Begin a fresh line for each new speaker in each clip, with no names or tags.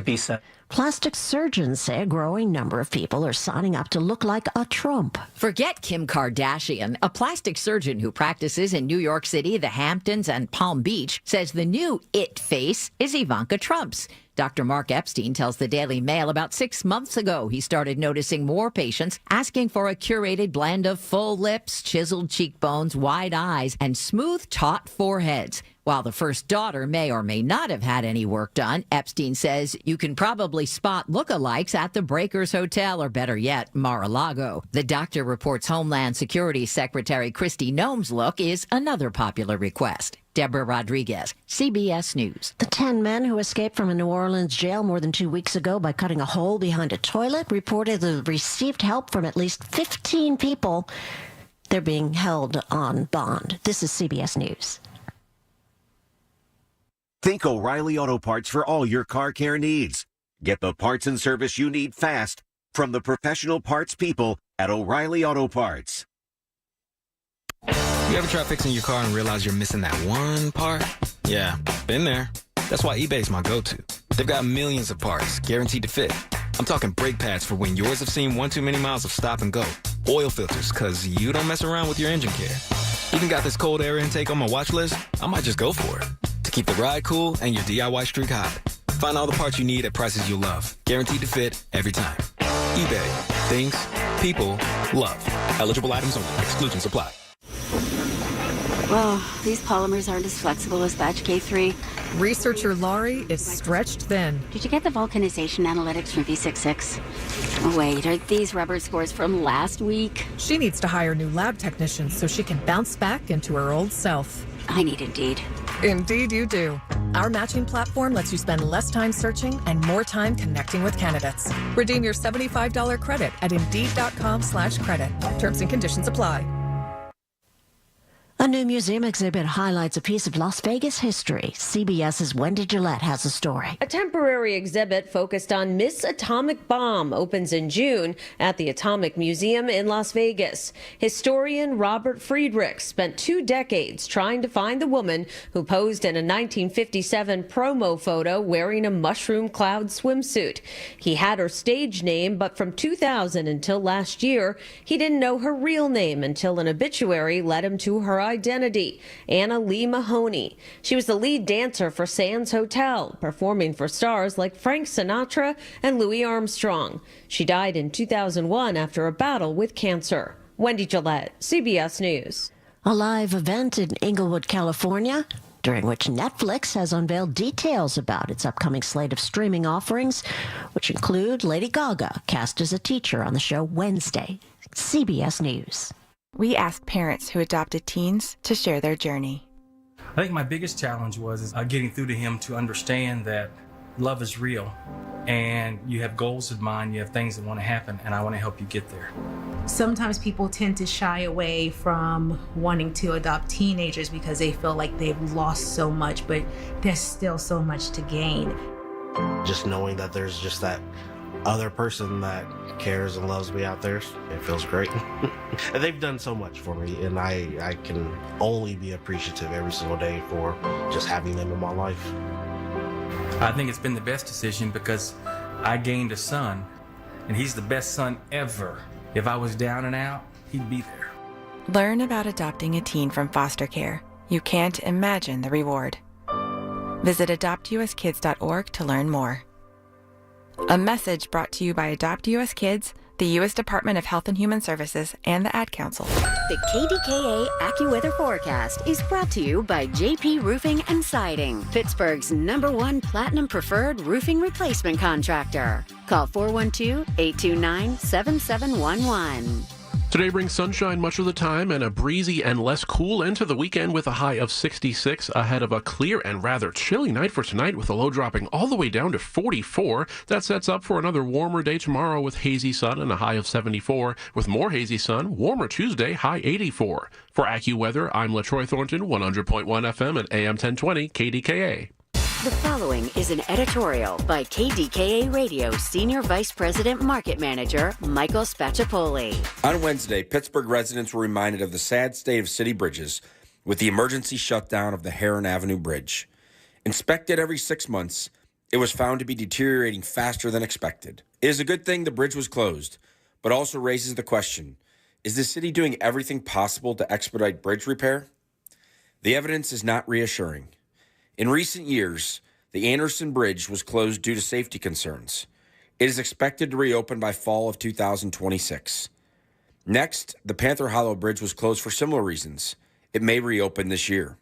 to be said.
Plastic surgeons say a growing number of people are signing up to look like a Trump.
Forget Kim Kardashian. A plastic surgeon who practices in New York City, the Hamptons, and Palm Beach says the new it face is Ivanka Trump's. Dr. Mark Epstein tells the Daily Mail about 6 months ago he started noticing more patients asking for a curated blend of full lips, chiseled cheekbones, wide eyes, and smooth, taut foreheads. While the first daughter may or may not have had any work done, Epstein says you can probably spot lookalikes at the Breakers Hotel, or better yet, Mar-a-Lago. The doctor reports Homeland Security Secretary Kristi Noem's look is another popular request. Deborah Rodriguez, CBS News.
The 10 men who escaped from a New Orleans jail more than 2 weeks ago by cutting a hole behind a toilet reportedly received help from at least 15 people. They're being held on bond. This is CBS News.
Think O'Reilly Auto Parts for all your car care needs. Get the parts and service you need fast from the professional parts people at O'Reilly Auto Parts.
You ever try fixing your car and realize you're missing that one part? Yeah, been there. That's why eBay's my go-to. They've got millions of parts, guaranteed to fit. I'm talking brake pads for when yours have seen one too many miles of stop and go. Oil filters, because you don't mess around with your engine care. Even got this cold air intake on my watch list. I might just go for it. To keep the ride cool and your DIY streak hot. Find all the parts you need at prices you love. Guaranteed to fit every time. eBay. Things. People. Love. Eligible items only. Exclusions apply.
Well, these polymers aren't as flexible as batch K3.
Researcher Laurie is stretched thin.
Did you get the vulcanization analytics from V66? Oh, wait, are these rubber scores from last week?
She needs to hire new lab technicians so she can bounce back into her old self.
I need Indeed.
Indeed you do. Our matching platform lets you spend less time searching and more time connecting with candidates. Redeem your $75 credit at Indeed.com/credit. Terms and conditions apply.
A new museum exhibit highlights a piece of Las Vegas history. CBS's Wendy Gillette has a story.
A temporary exhibit focused on Miss Atomic Bomb opens in June at the Atomic Museum in Las Vegas. Historian Robert Friedrich spent 2 decades trying to find the woman who posed in a 1957 promo photo wearing a mushroom cloud swimsuit. He had her stage name, but from 2000 until last year, he didn't know her real name until an obituary led him to her identity, Anna Lee Mahoney. She was the lead dancer for Sands Hotel, performing for stars like Frank Sinatra and Louis Armstrong. She died in 2001 after a battle with cancer. Wendy Gillette, CBS News.
A live event in Inglewood, California, during which Netflix has unveiled details about its upcoming slate of streaming offerings, which include Lady Gaga, cast as a teacher on the show Wednesday. CBS News.
We asked parents who adopted teens to share their journey.
I think my biggest challenge was getting through to him to understand that love is real and you have goals in mind, you have things that want to happen, and I want to help you get there.
Sometimes people tend to shy away from wanting to adopt teenagers because they feel like they've lost so much, but there's still so much to gain.
Just knowing that there's just that other person that cares and loves me out there, it feels great. And they've done so much for me, and I can only be appreciative every single day for just having them in my life.
I think it's been the best decision because I gained a son, and he's the best son ever. If I was down and out, he'd be there.
Learn about adopting a teen from foster care. You can't imagine the reward. Visit adoptuskids.org to learn more. A message brought to you by Adopt US Kids, the U.S. Department of Health and Human Services, and the Ad Council.
The KDKA AccuWeather forecast is brought to you by JP Roofing and Siding, Pittsburgh's #1 Platinum Preferred Roofing Replacement Contractor. Call 412-829-7711.
Today brings sunshine much of the time and a breezy and less cool end to the weekend with a high of 66 ahead of a clear and rather chilly night for tonight with a low dropping all the way down to 44. That sets up for another warmer day tomorrow with hazy sun and a high of 74. With more hazy sun, warmer Tuesday, high 84. For AccuWeather, I'm LaTroy Thornton, 100.1 FM and AM 1020 KDKA.
The following is an editorial by KDKA Radio Senior Vice President Market Manager Michael Spacciapoli.
On Wednesday, Pittsburgh residents were reminded of the sad state of city bridges with the emergency shutdown of the Heron Avenue Bridge. Inspected every 6 months, it was found to be deteriorating faster than expected. It is a good thing the bridge was closed, but also raises the question, is the city doing everything possible to expedite bridge repair? The evidence is not reassuring. In recent years, the Anderson Bridge was closed due to safety concerns. It is expected to reopen by fall of 2026. Next, the Panther Hollow Bridge was closed for similar reasons. It may reopen this year.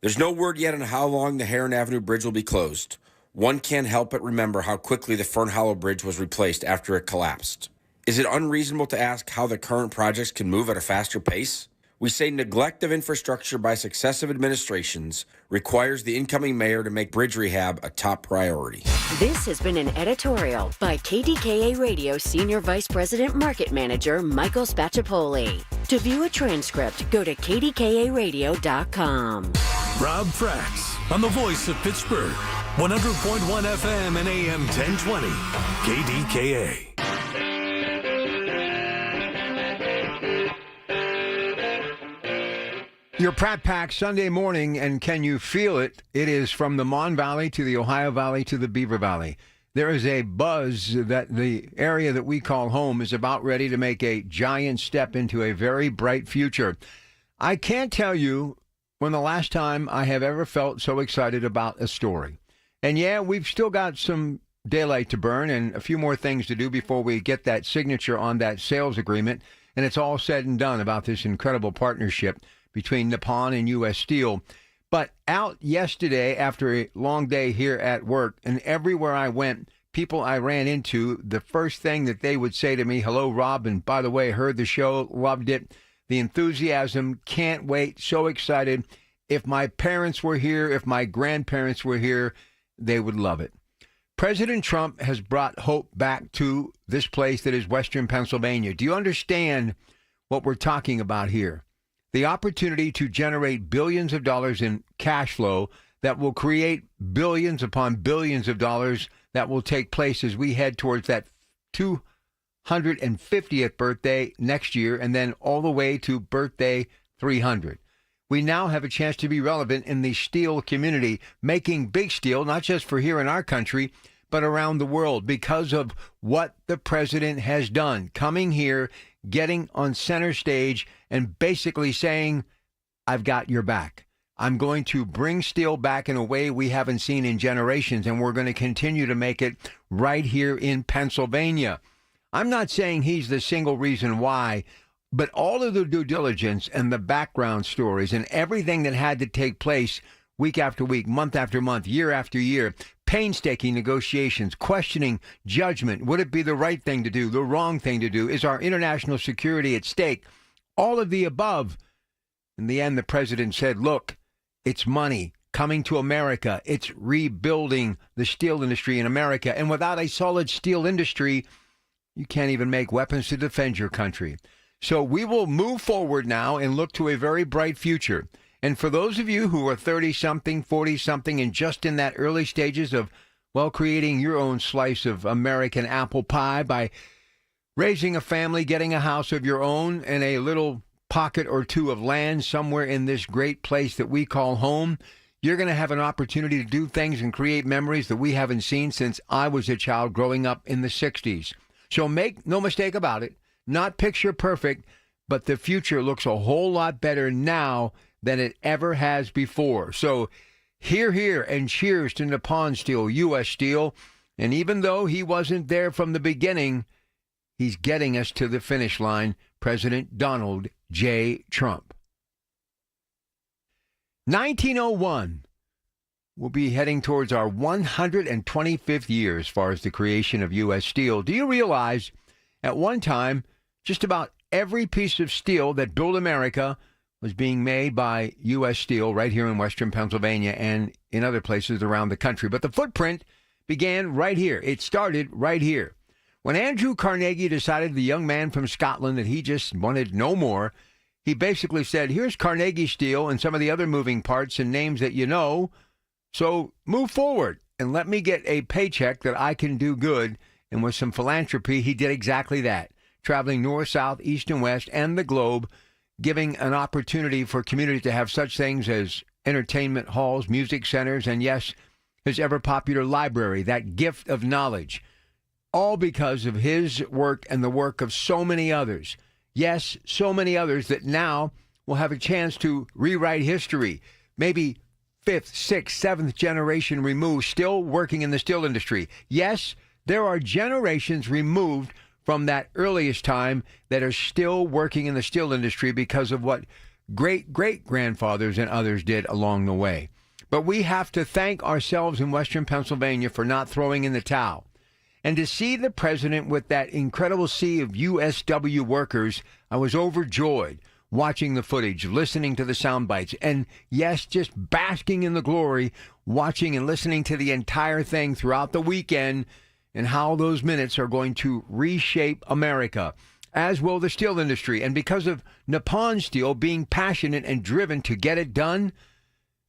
There's no word yet on how long the Heron Avenue Bridge will be closed. One can't help but remember how quickly the Fern Hollow Bridge was replaced after it collapsed. Is it unreasonable to ask how the current projects can move at a faster pace? We say neglect of infrastructure by successive administrations requires the incoming mayor to make bridge rehab a top priority.
This has been an editorial by KDKA Radio Senior Vice President Market Manager Michael Spacciapoli. To view a transcript, go to kdkaradio.com.
Rob Frax on the voice of Pittsburgh, 100.1 FM and AM 1020, KDKA.
Your Pratt Pack Sunday morning, and can you feel it? It is from the Mon Valley to the Ohio Valley to the Beaver Valley. There is a buzz that the area that we call home is about ready to make a giant step into a very bright future. I can't tell you when the last time I have ever felt so excited about a story. And yeah, we've still got some daylight to burn and a few more things to do before we get that signature on that sales agreement, and it's all said and done about this incredible partnership between Nippon and U.S. Steel. But out yesterday after a long day here at work, and everywhere I went, people I ran into, the first thing that they would say to me, hello, Rob, and by the way, heard the show, loved it, the enthusiasm, can't wait, so excited. If my parents were here, if my grandparents were here, they would love it. President Trump has brought hope back to this place that is Western Pennsylvania. Do you understand what we're talking about here? The opportunity to generate billions of dollars in cash flow that will create billions upon billions of dollars that will take place as we head towards that 250th birthday next year and then all the way to birthday 300. We now have a chance to be relevant in the steel community, making big steel, not just for here in our country, but around the world because of what the president has done, coming here, getting on center stage and basically saying, I've got your back. I'm going to bring steel back in a way we haven't seen in generations, and we're going to continue to make it right here in Pennsylvania. I'm not saying he's the single reason why, but all of the due diligence and the background stories and everything that had to take place week after week, month after month, year after year, painstaking negotiations, questioning judgment. Would it be the right thing to do, the wrong thing to do? Is our international security at stake? All of the above. In the end, the president said, look, it's money coming to America. It's rebuilding the steel industry in America. And without a solid steel industry, you can't even make weapons to defend your country. So we will move forward now and look to a very bright future. And for those of you who are 30-something, 40-something, and just in that early stages of, well, creating your own slice of American apple pie by raising a family, getting a house of your own, and a little pocket or two of land somewhere in this great place that we call home, you're going to have an opportunity to do things and create memories that we haven't seen since I was a child growing up in the 60s. So make no mistake about it, not picture perfect, but the future looks a whole lot better now than it ever has before. So hear, and cheers to Nippon Steel, U.S. Steel. And even though he wasn't there from the beginning, he's getting us to the finish line, President Donald J. Trump. 1901. We'll be heading towards our 125th year as far as the creation of U.S. Steel. Do you realize at one time, just about every piece of steel that built America was being made by U.S. Steel right here in Western Pennsylvania and in other places around the country. But the footprint began right here. It started right here. When Andrew Carnegie decided, the young man from Scotland, that he just wanted no more, he basically said, here's Carnegie Steel and some of the other moving parts and names that you know, so move forward and let me get a paycheck that I can do good. And with some philanthropy, he did exactly that, traveling north, south, east, and west, and the globe, giving an opportunity for community to have such things as entertainment halls, music centers, and yes, his ever-popular library, that gift of knowledge, all because of his work and the work of so many others. Yes, so many others that now will have a chance to rewrite history. Maybe 5th, 6th, 7th generation removed, still working in the steel industry. Yes, there are generations removed from that earliest time that are still working in the steel industry because of what great-great-grandfathers and others did along the way. But we have to thank ourselves in Western Pennsylvania for not throwing in the towel. And to see the president with that incredible sea of USW workers, I was overjoyed watching the footage, listening to the sound bites, and yes, just basking in the glory, watching and listening to the entire thing throughout the weekend and how those minutes are going to reshape America, as will the steel industry. And because of Nippon Steel being passionate and driven to get it done,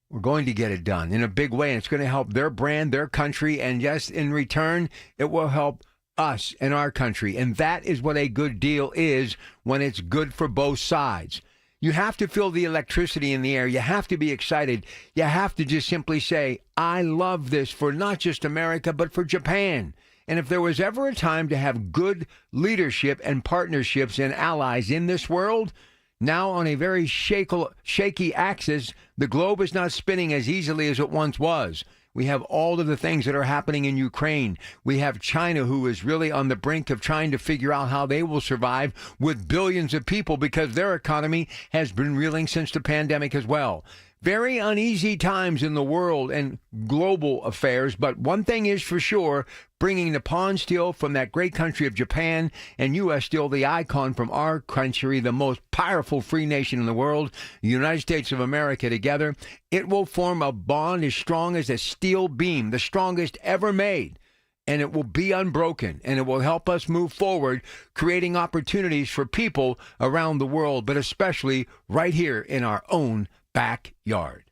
we're going to get it done in a big way, and it's going to help their brand, their country, and yes, in return, it will help us and our country. And that is what a good deal is when it's good for both sides. You have to feel the electricity in the air. You have to be excited. You have to just simply say, I love this for not just America, but for Japan. And if there was ever a time to have good leadership and partnerships and allies in this world, now on a very shaky axis, the globe is not spinning as easily as it once was. We have all of the things that are happening in Ukraine. We have China, who is really on the brink of trying to figure out how they will survive with billions of people because their economy has been reeling since the pandemic as well. Very uneasy times in the world and global affairs, but one thing is for sure, bringing Nippon Steel from that great country of Japan and U.S. Steel, the icon from our country, the most powerful free nation in the world, the United States of America, together, it will form a bond as strong as a steel beam, the strongest ever made. And it will be unbroken, and it will help us move forward, creating opportunities for people around the world, but especially right here in our own backyard.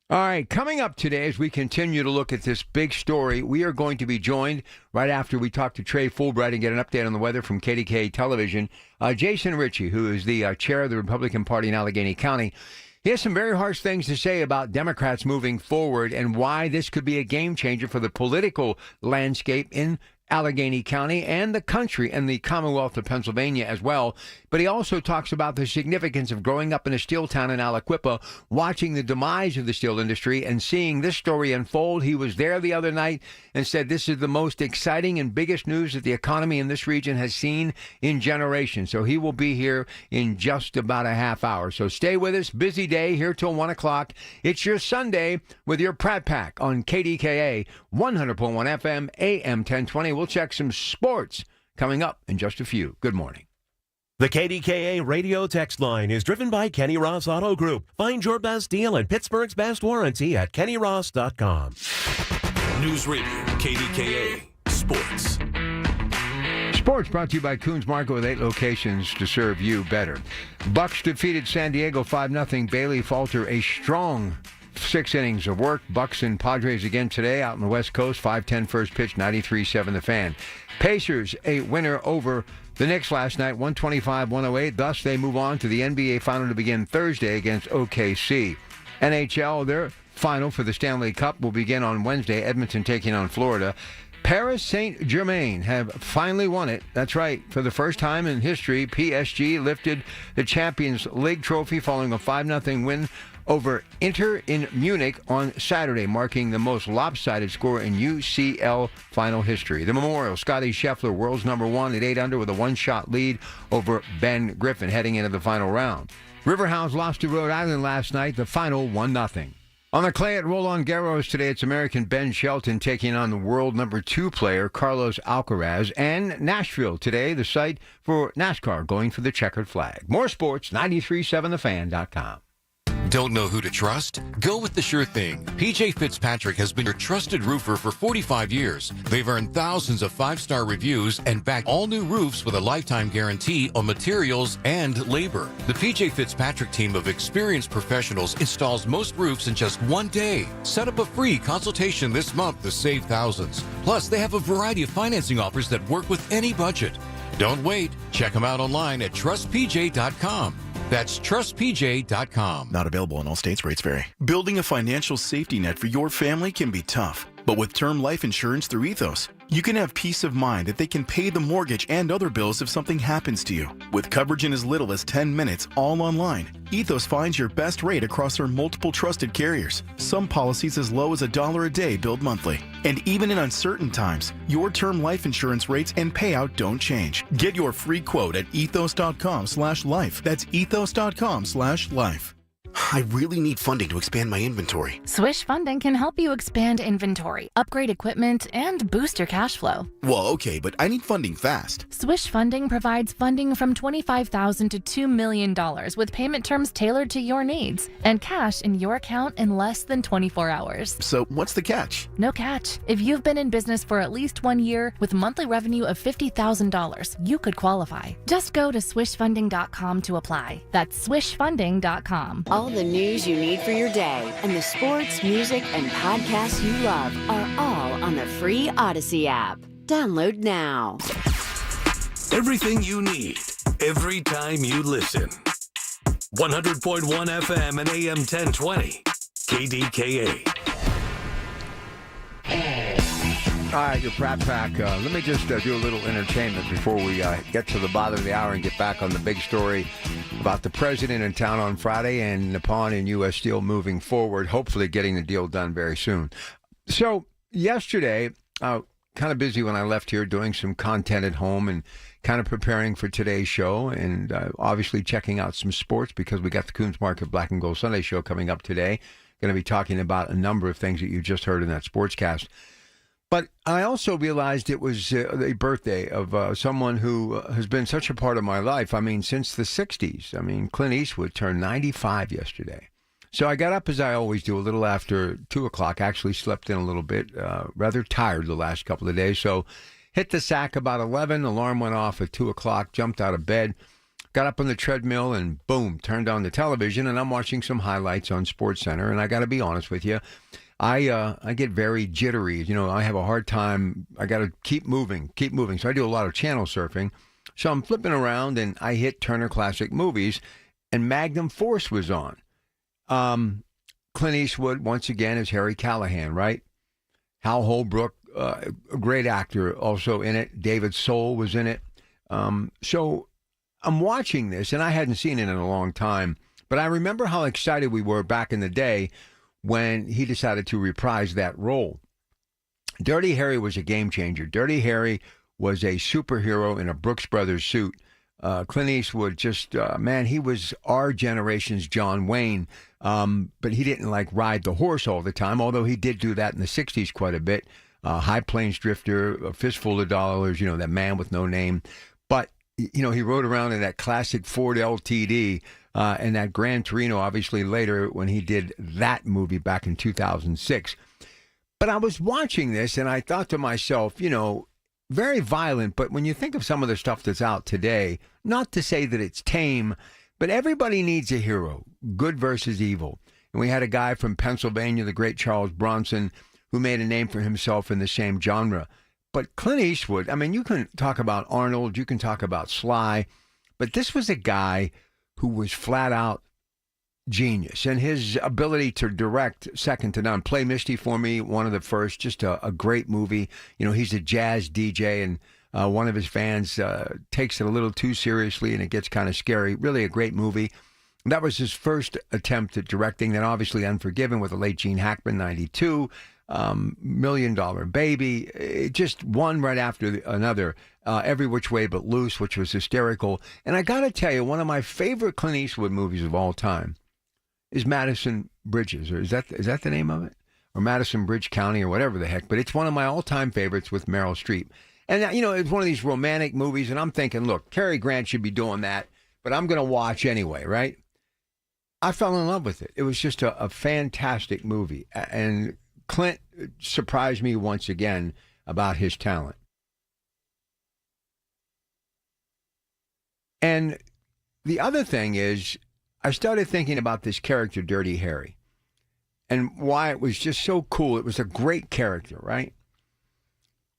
All right, coming up today as we continue to look at this big story, we are going to be joined right after we talk to Trey Fulbright and get an update on the weather from KDKA Television. Jason Ritchie, who is the chair of the Republican Party in Allegheny County, he has some very harsh things to say about Democrats moving forward and why this could be a game changer for the political landscape in Allegheny County and the country and the Commonwealth of Pennsylvania as well. But he also talks about the significance of growing up in a steel town in Aliquippa, watching the demise of the steel industry and seeing this story unfold. He was there the other night and said this is the most exciting and biggest news that the economy in this region has seen in generations. So he will be here in just about a half hour. So stay with us. Busy day here till 1 o'clock. It's your Sunday with your Pratt Pack on KDKA 100.1 FM, AM 1020. We'll check some sports coming up in just a few. Good morning.
The KDKA radio text line is driven by Kenny Ross Auto Group. Find your best deal and Pittsburgh's best warranty at kennyross.com.
News Radio, KDKA Sports.
Sports brought to you by Coons Market with 8 locations to serve you better. Bucks defeated San Diego 5-0. Bailey Falter a strong 6 innings of work. Bucks and Padres again today out on the West Coast. 5:10 first pitch, 93-7 the Fan. Pacers a winner over the Knicks last night, 125-108. Thus, they move on to the NBA Final to begin Thursday against OKC. NHL, their final for the Stanley Cup will begin on Wednesday. Edmonton taking on Florida. Paris Saint-Germain have finally won it. That's right. For the first time in history, PSG lifted the Champions League trophy following a 5-0 win over Inter in Munich on Saturday, marking the most lopsided score in UCL final history. The Memorial, Scotty Scheffler, world's number 1 at 8 under with a 1-shot lead over Ben Griffin heading into the final round. Riverhounds lost to Rhode Island last night, the final 1-0. On the clay at Roland Garros today, it's American Ben Shelton taking on the world number 2 player Carlos Alcaraz. And Nashville today, the site for NASCAR going for the checkered flag. More sports, 93.7thefan.com.
Don't know who to trust? Go with the sure thing. PJ Fitzpatrick has been your trusted roofer for 45 years. They've earned thousands of 5-star reviews and backed all new roofs with a lifetime guarantee on materials and labor. The PJ Fitzpatrick team of experienced professionals installs most roofs in just 1 day. Set up a free consultation this month to save thousands. Plus, they have a variety of financing offers that work with any budget. Don't wait. Check them out online at trustpj.com. That's trustpj.com.
Not available in all states. Rates vary. Building a financial safety net for your family can be tough. But with term life insurance through Ethos, you can have peace of mind that they can pay the mortgage and other bills if something happens to you. With coverage in as little as 10 minutes, all online, Ethos finds your best rate across their multiple trusted carriers. Some policies as low as $1 a day billed monthly. And even in uncertain times, your term life insurance rates and payout don't change. Get your free quote at ethos.com/life. That's ethos.com/life.
I really need funding to expand my inventory.
Swish Funding can help you expand inventory, upgrade equipment, and boost your cash flow.
Well, okay, but I need funding fast.
Swish Funding provides funding from $25,000 to $2 million with payment terms tailored to your needs and cash in your account in less than 24 hours.
So what's the catch?
No catch. If you've been in business for at least 1 year with monthly revenue of $50,000, you could qualify. Just go to swishfunding.com to apply. That's swishfunding.com.
All the news you need for your day and the sports, music, and podcasts you love are all on the free Odyssey app. Download now.
Everything you need, every time you listen. 100.1 FM and AM 1020. KDKA.
All right, your Pratt Pack. Let me just do a little entertainment before we get to the bottom of the hour and get back on the big story about the president in town on Friday and Nippon and U.S. Steel moving forward, hopefully getting the deal done very soon. So yesterday, kind of busy when I left here doing some content at home and kind of preparing for today's show and obviously checking out some sports because we got the Coons Market Black and Gold Sunday show coming up today. Going to be talking about a number of things that you just heard in that sportscast. But I also realized it was the birthday of someone who has been such a part of my life. I mean, since the 60s. I mean, Clint Eastwood turned 95 yesterday. So I got up, as I always do, a little after 2 o'clock. Actually slept in a little bit, rather tired the last couple of days. So hit the sack about 11. Alarm went off at 2 o'clock, jumped out of bed, got up on the treadmill, and boom, turned on the television. And I'm watching some highlights on SportsCenter. And I got to be honest with you. I get very jittery. You know, I have a hard time. I got to keep moving. So I do a lot of channel surfing. So I'm flipping around and I hit Turner Classic Movies and Magnum Force was on. Clint Eastwood, once again, is Harry Callahan, right? Hal Holbrook, a great actor, also in it. David Soul was in it. So I'm watching this and I hadn't seen it in a long time. But I remember how excited we were back in the day when he decided to reprise that role. Dirty Harry was a game changer. Dirty Harry was a superhero in a Brooks Brothers suit. Clint Eastwood just, man, he was our generation's John Wayne, but he didn't like ride the horse all the time, although he did do that in the 60s quite a bit. High Plains Drifter, A Fistful of Dollars, you know, that Man with No Name. But, you know, he rode around in that classic Ford LTD, and that Gran Torino, obviously, later when he did that movie back in 2006. But I was watching this, and I thought to myself, you know, very violent, but when you think of some of the stuff that's out today, not to say that it's tame, but everybody needs a hero, good versus evil. And we had a guy from Pennsylvania, the great Charles Bronson, who made a name for himself in the same genre. But Clint Eastwood, I mean, you can talk about Arnold, you can talk about Sly, but this was a guy who was flat out genius. And his ability to direct, second to none. Play Misty for Me, one of the first, just a great movie. You know, he's a jazz DJ, and one of his fans takes it a little too seriously, and it gets kind of scary. Really a great movie. That was his first attempt at directing. Then obviously Unforgiven with the late Gene Hackman, 92. $1 Million Baby, it just one right after another. Every Which Way But Loose, which was hysterical. And I got to tell you, one of my favorite Clint Eastwood movies of all time is Madison Bridges, or is that the name of it? Or Madison Bridge County, or whatever the heck. But it's one of my all-time favorites with Meryl Streep. And, you know, it's one of these romantic movies, and I'm thinking, look, Cary Grant should be doing that, but I'm going to watch anyway, right? I fell in love with it. It was just a fantastic movie. And Clint surprised me once again about his talent. And the other thing is, I started thinking about this character, Dirty Harry, and why it was just so cool. It was a great character, right?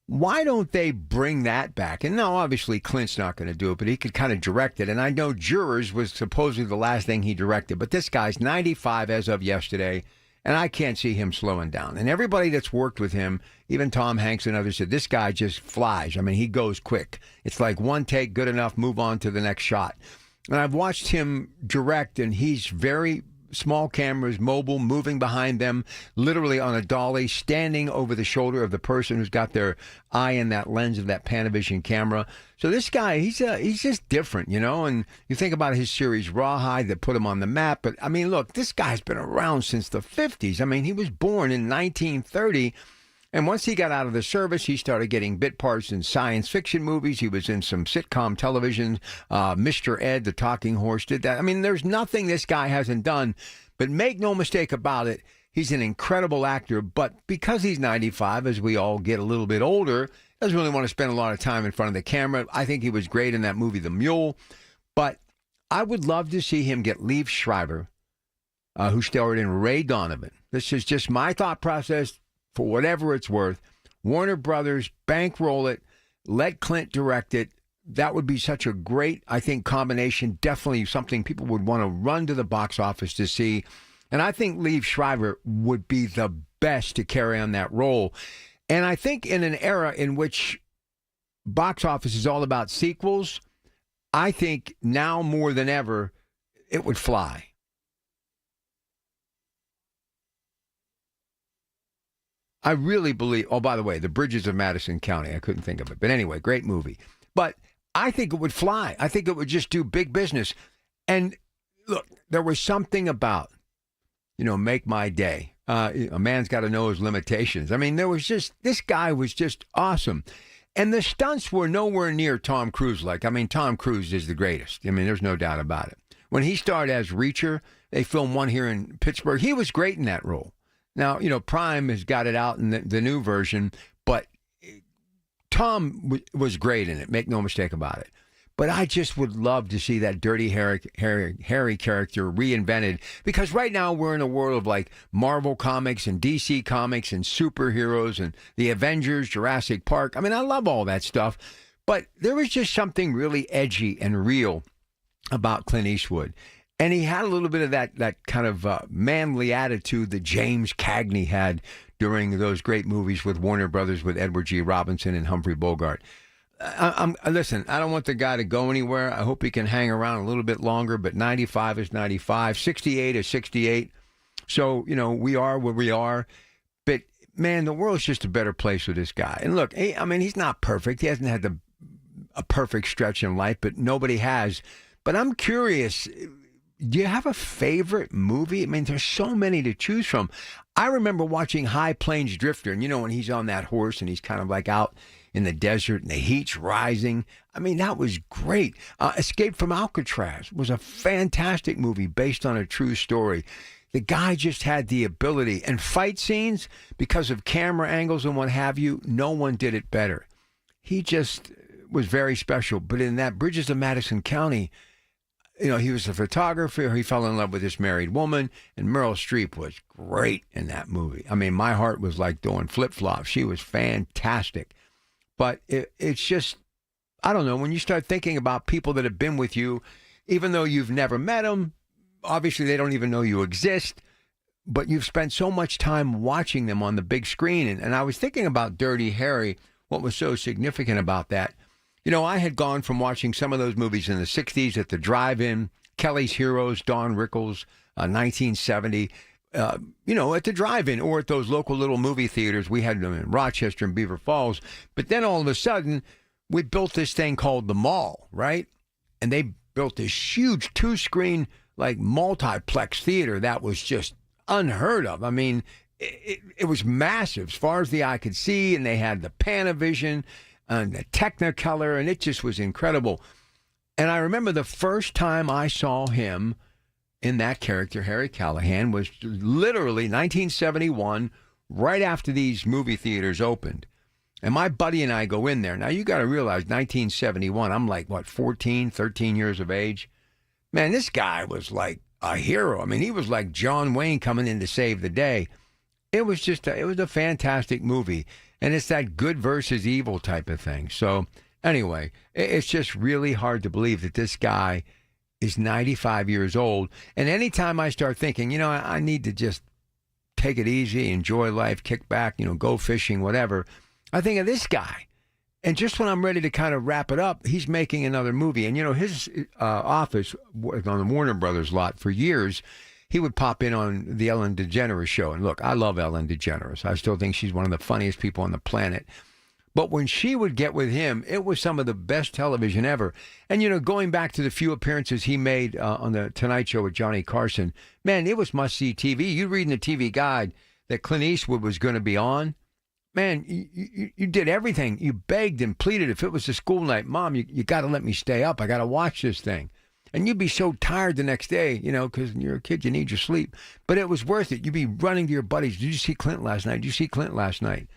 Why don't they bring that back? And now, obviously, Clint's not going to do it, but he could kind of direct it. And I know Jurors was supposedly the last thing he directed, but this guy's 95 as of yesterday, and I can't see him slowing down. And everybody that's worked with him, even Tom Hanks and others, said this guy just flies. I mean, he goes quick. It's like one take, good enough, move on to the next shot. And I've watched him direct, and he's very small cameras, mobile, moving behind them, literally on a dolly, standing over the shoulder of the person who's got their eye in that lens of that Panavision camera. So this guy, he's just different, you know. And you think about his series Rawhide that put him on the map. But, I mean, look, this guy's been around since the 50s. I mean, he was born in 1930. And once he got out of the service, he started getting bit parts in science fiction movies. He was in some sitcom television. Mr. Ed, the talking horse, did that. I mean, there's nothing this guy hasn't done. But make no mistake about it, he's an incredible actor. But because he's 95, as we all get a little bit older, doesn't really want to spend a lot of time in front of the camera. I think he was great in that movie, The Mule. But I would love to see him get Liev Schreiber, who starred in Ray Donovan. This is just my thought process. For whatever it's worth, Warner Brothers, bankroll it, let Clint direct it. That would be such a great, I think, combination. Definitely something people would want to run to the box office to see. And I think Liev Schreiber would be the best to carry on that role. And I think in an era in which box office is all about sequels, I think now more than ever, it would fly. I really believe, oh, by the way, The Bridges of Madison County. I couldn't think of it. But anyway, great movie. But I think it would fly. I think it would just do big business. And look, there was something about, Make My Day. A man's got to know his limitations. I mean, this guy was just awesome. And the stunts were nowhere near Tom Cruise-like. I mean, Tom Cruise is the greatest. I mean, there's no doubt about it. When he starred as Reacher, they filmed one here in Pittsburgh. He was great in that role. Now, Prime has got it out in the new version, but Tom was great in it, make no mistake about it. But I just would love to see that Dirty Harry character reinvented, because right now we're in a world of like Marvel Comics and DC Comics and superheroes and the Avengers, Jurassic Park. I mean, I love all that stuff, but there was just something really edgy and real about Clint Eastwood. And he had a little bit of that kind of manly attitude that James Cagney had during those great movies with Warner Brothers with Edward G. Robinson and Humphrey Bogart. Listen, I don't want the guy to go anywhere. I hope he can hang around a little bit longer, but 95 is 95, 68 is 68. So, we are where we are. But, man, the world's just a better place with this guy. And look, he's not perfect. He hasn't had a perfect stretch in life, but nobody has. But I'm curious, do you have a favorite movie? I mean, there's so many to choose from. I remember watching High Plains Drifter, and when he's on that horse and he's kind of like out in the desert and the heat's rising. I mean, that was great. Escape from Alcatraz was a fantastic movie based on a true story. The guy just had the ability. And fight scenes, because of camera angles and what have you, no one did it better. He just was very special. But in that Bridges of Madison County, he was a photographer. He fell in love with this married woman, and Meryl Streep was great in that movie. I mean, my heart was like doing flip-flops. She was fantastic. But it's just, I don't know, when you start thinking about people that have been with you, even though you've never met them, obviously they don't even know you exist, but you've spent so much time watching them on the big screen. And I was thinking about Dirty Harry, what was so significant about that. I had gone from watching some of those movies in the 60s at the drive-in, Kelly's Heroes, Don Rickles, 1970, at the drive-in or at those local little movie theaters. We had them in Rochester and Beaver Falls. But then all of a sudden, we built this thing called the Mall, right? And they built this huge 2-screen, like, multiplex theater that was just unheard of. I mean, it was massive as far as the eye could see, and they had the Panavision and the Technicolor, and it just was incredible. And I remember the first time I saw him in that character, Harry Callahan, was literally 1971, right after these movie theaters opened. And my buddy and I go in there. Now, you got to realize, 1971, I'm like, 13 years of age? Man, this guy was like a hero. I mean, he was like John Wayne coming in to save the day. It was just, it was a fantastic movie. And it's that good versus evil type of thing. So anyway, it's just really hard to believe that this guy is 95 years old. And anytime I start thinking, I need to just take it easy, enjoy life, kick back, go fishing, whatever, I think of this guy. And just when I'm ready to kind of wrap it up, he's making another movie. And, his office was on the Warner Brothers lot for years. He would pop in on the Ellen DeGeneres show. And look, I love Ellen DeGeneres. I still think she's one of the funniest people on the planet. But when she would get with him, it was some of the best television ever. And, going back to the few appearances he made on the Tonight Show with Johnny Carson, man, it was must-see TV. You read in the TV Guide that Clint Eastwood was going to be on. Man, you did everything. You begged and pleaded. If it was a school night, Mom, you got to let me stay up. I got to watch this thing. And you'd be so tired the next day, because you're a kid, you need your sleep. But it was worth it. You'd be running to your buddies. Did you see Clint last night? Did you see Clint last night?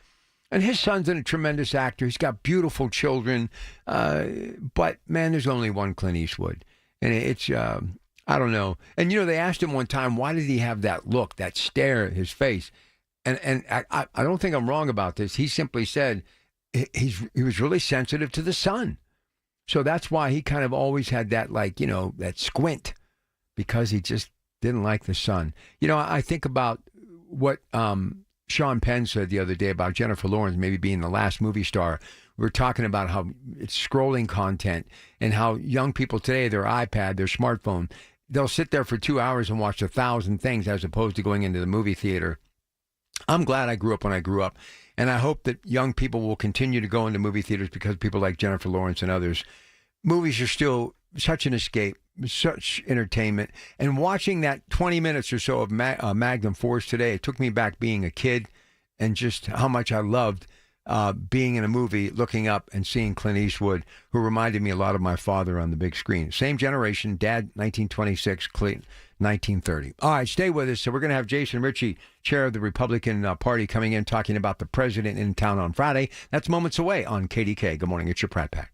And his son's a tremendous actor. He's got beautiful children. But, man, there's only one Clint Eastwood. And it's, I don't know. And, they asked him one time, why did he have that look, that stare at his face? And I don't think I'm wrong about this. He simply said he was really sensitive to the sun. So that's why he kind of always had that, that squint, because he just didn't like the sun. I think about what Sean Penn said the other day about Jennifer Lawrence maybe being the last movie star. We were talking about how it's scrolling content and how young people today, their iPad, their smartphone, they'll sit there for 2 hours and watch 1,000 things as opposed to going into the movie theater. I'm glad I grew up when I grew up, and I hope that young people will continue to go into movie theaters because people like Jennifer Lawrence and others. Movies are still such an escape, such entertainment, and watching that 20 minutes or so of Magnum Force today, it took me back being a kid and just how much I loved being in a movie, looking up and seeing Clint Eastwood, who reminded me a lot of my father on the big screen. Same generation, Dad, 1926, Clint, 1930. All right, stay with us. So we're going to have Jason Ritchie, chair of the Republican Party, coming in talking about the president in town on Friday. That's moments away on KDK. Good morning. It's your Pratt Pack.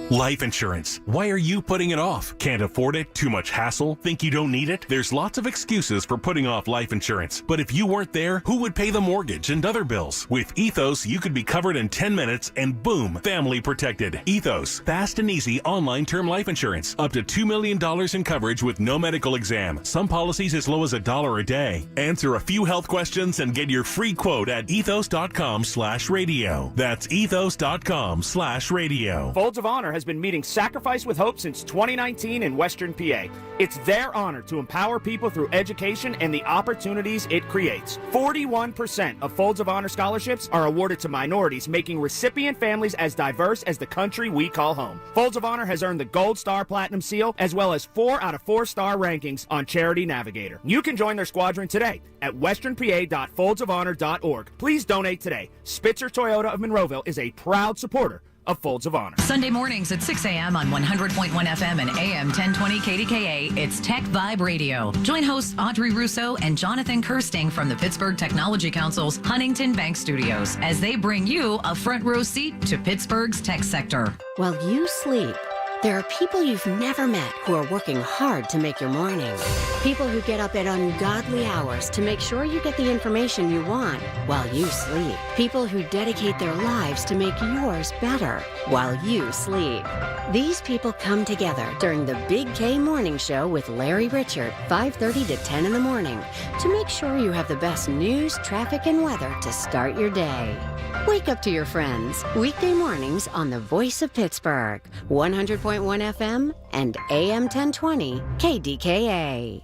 Life insurance. Why are you putting it off? Can't afford it? Too much hassle? Think you don't need it? There's lots of excuses for putting off life insurance. But if you weren't there, who would pay the mortgage and other bills? With Ethos, you could be covered in 10 minutes and boom, family protected. Ethos, fast and easy online term life insurance. Up to $2 million in coverage with no medical exam. Some policies as low as $1 a day. Answer a few health questions and get your free quote at ethos.com/radio. That's ethos.com/radio.
Folds of Honor has been meeting Sacrifice with Hope since 2019 in Western PA. It's their honor to empower people through education and the opportunities it creates. 41% of Folds of Honor scholarships are awarded to minorities, making recipient families as diverse as the country we call home. Folds of Honor has earned the Gold Star Platinum Seal, as well as 4 out of 4-star rankings on Charity Navigator. You can join their squadron today at westernpa.foldsofhonor.org. Please donate today. Spitzer Toyota of Monroeville is a proud supporter of Folds of Honor.
Sunday mornings at 6 a.m. on 100.1 FM and AM 1020 KDKA, it's Tech Vibe Radio. Join hosts Audrey Russo and Jonathan Kirsting from the Pittsburgh Technology Council's Huntington Bank Studios as they bring you a front row seat to Pittsburgh's tech sector.
While you sleep, there are people you've never met who are working hard to make your morning. People who get up at ungodly hours to make sure you get the information you want while you sleep. People who dedicate their lives to make yours better while you sleep. These people come together during the Big K Morning Show with Larry Richard, 5:30 to 10 in the morning, to make sure you have the best news, traffic, and weather to start your day. Wake up to your friends. Weekday mornings on the Voice of Pittsburgh, 100.1 FM and AM 1020 KDKA.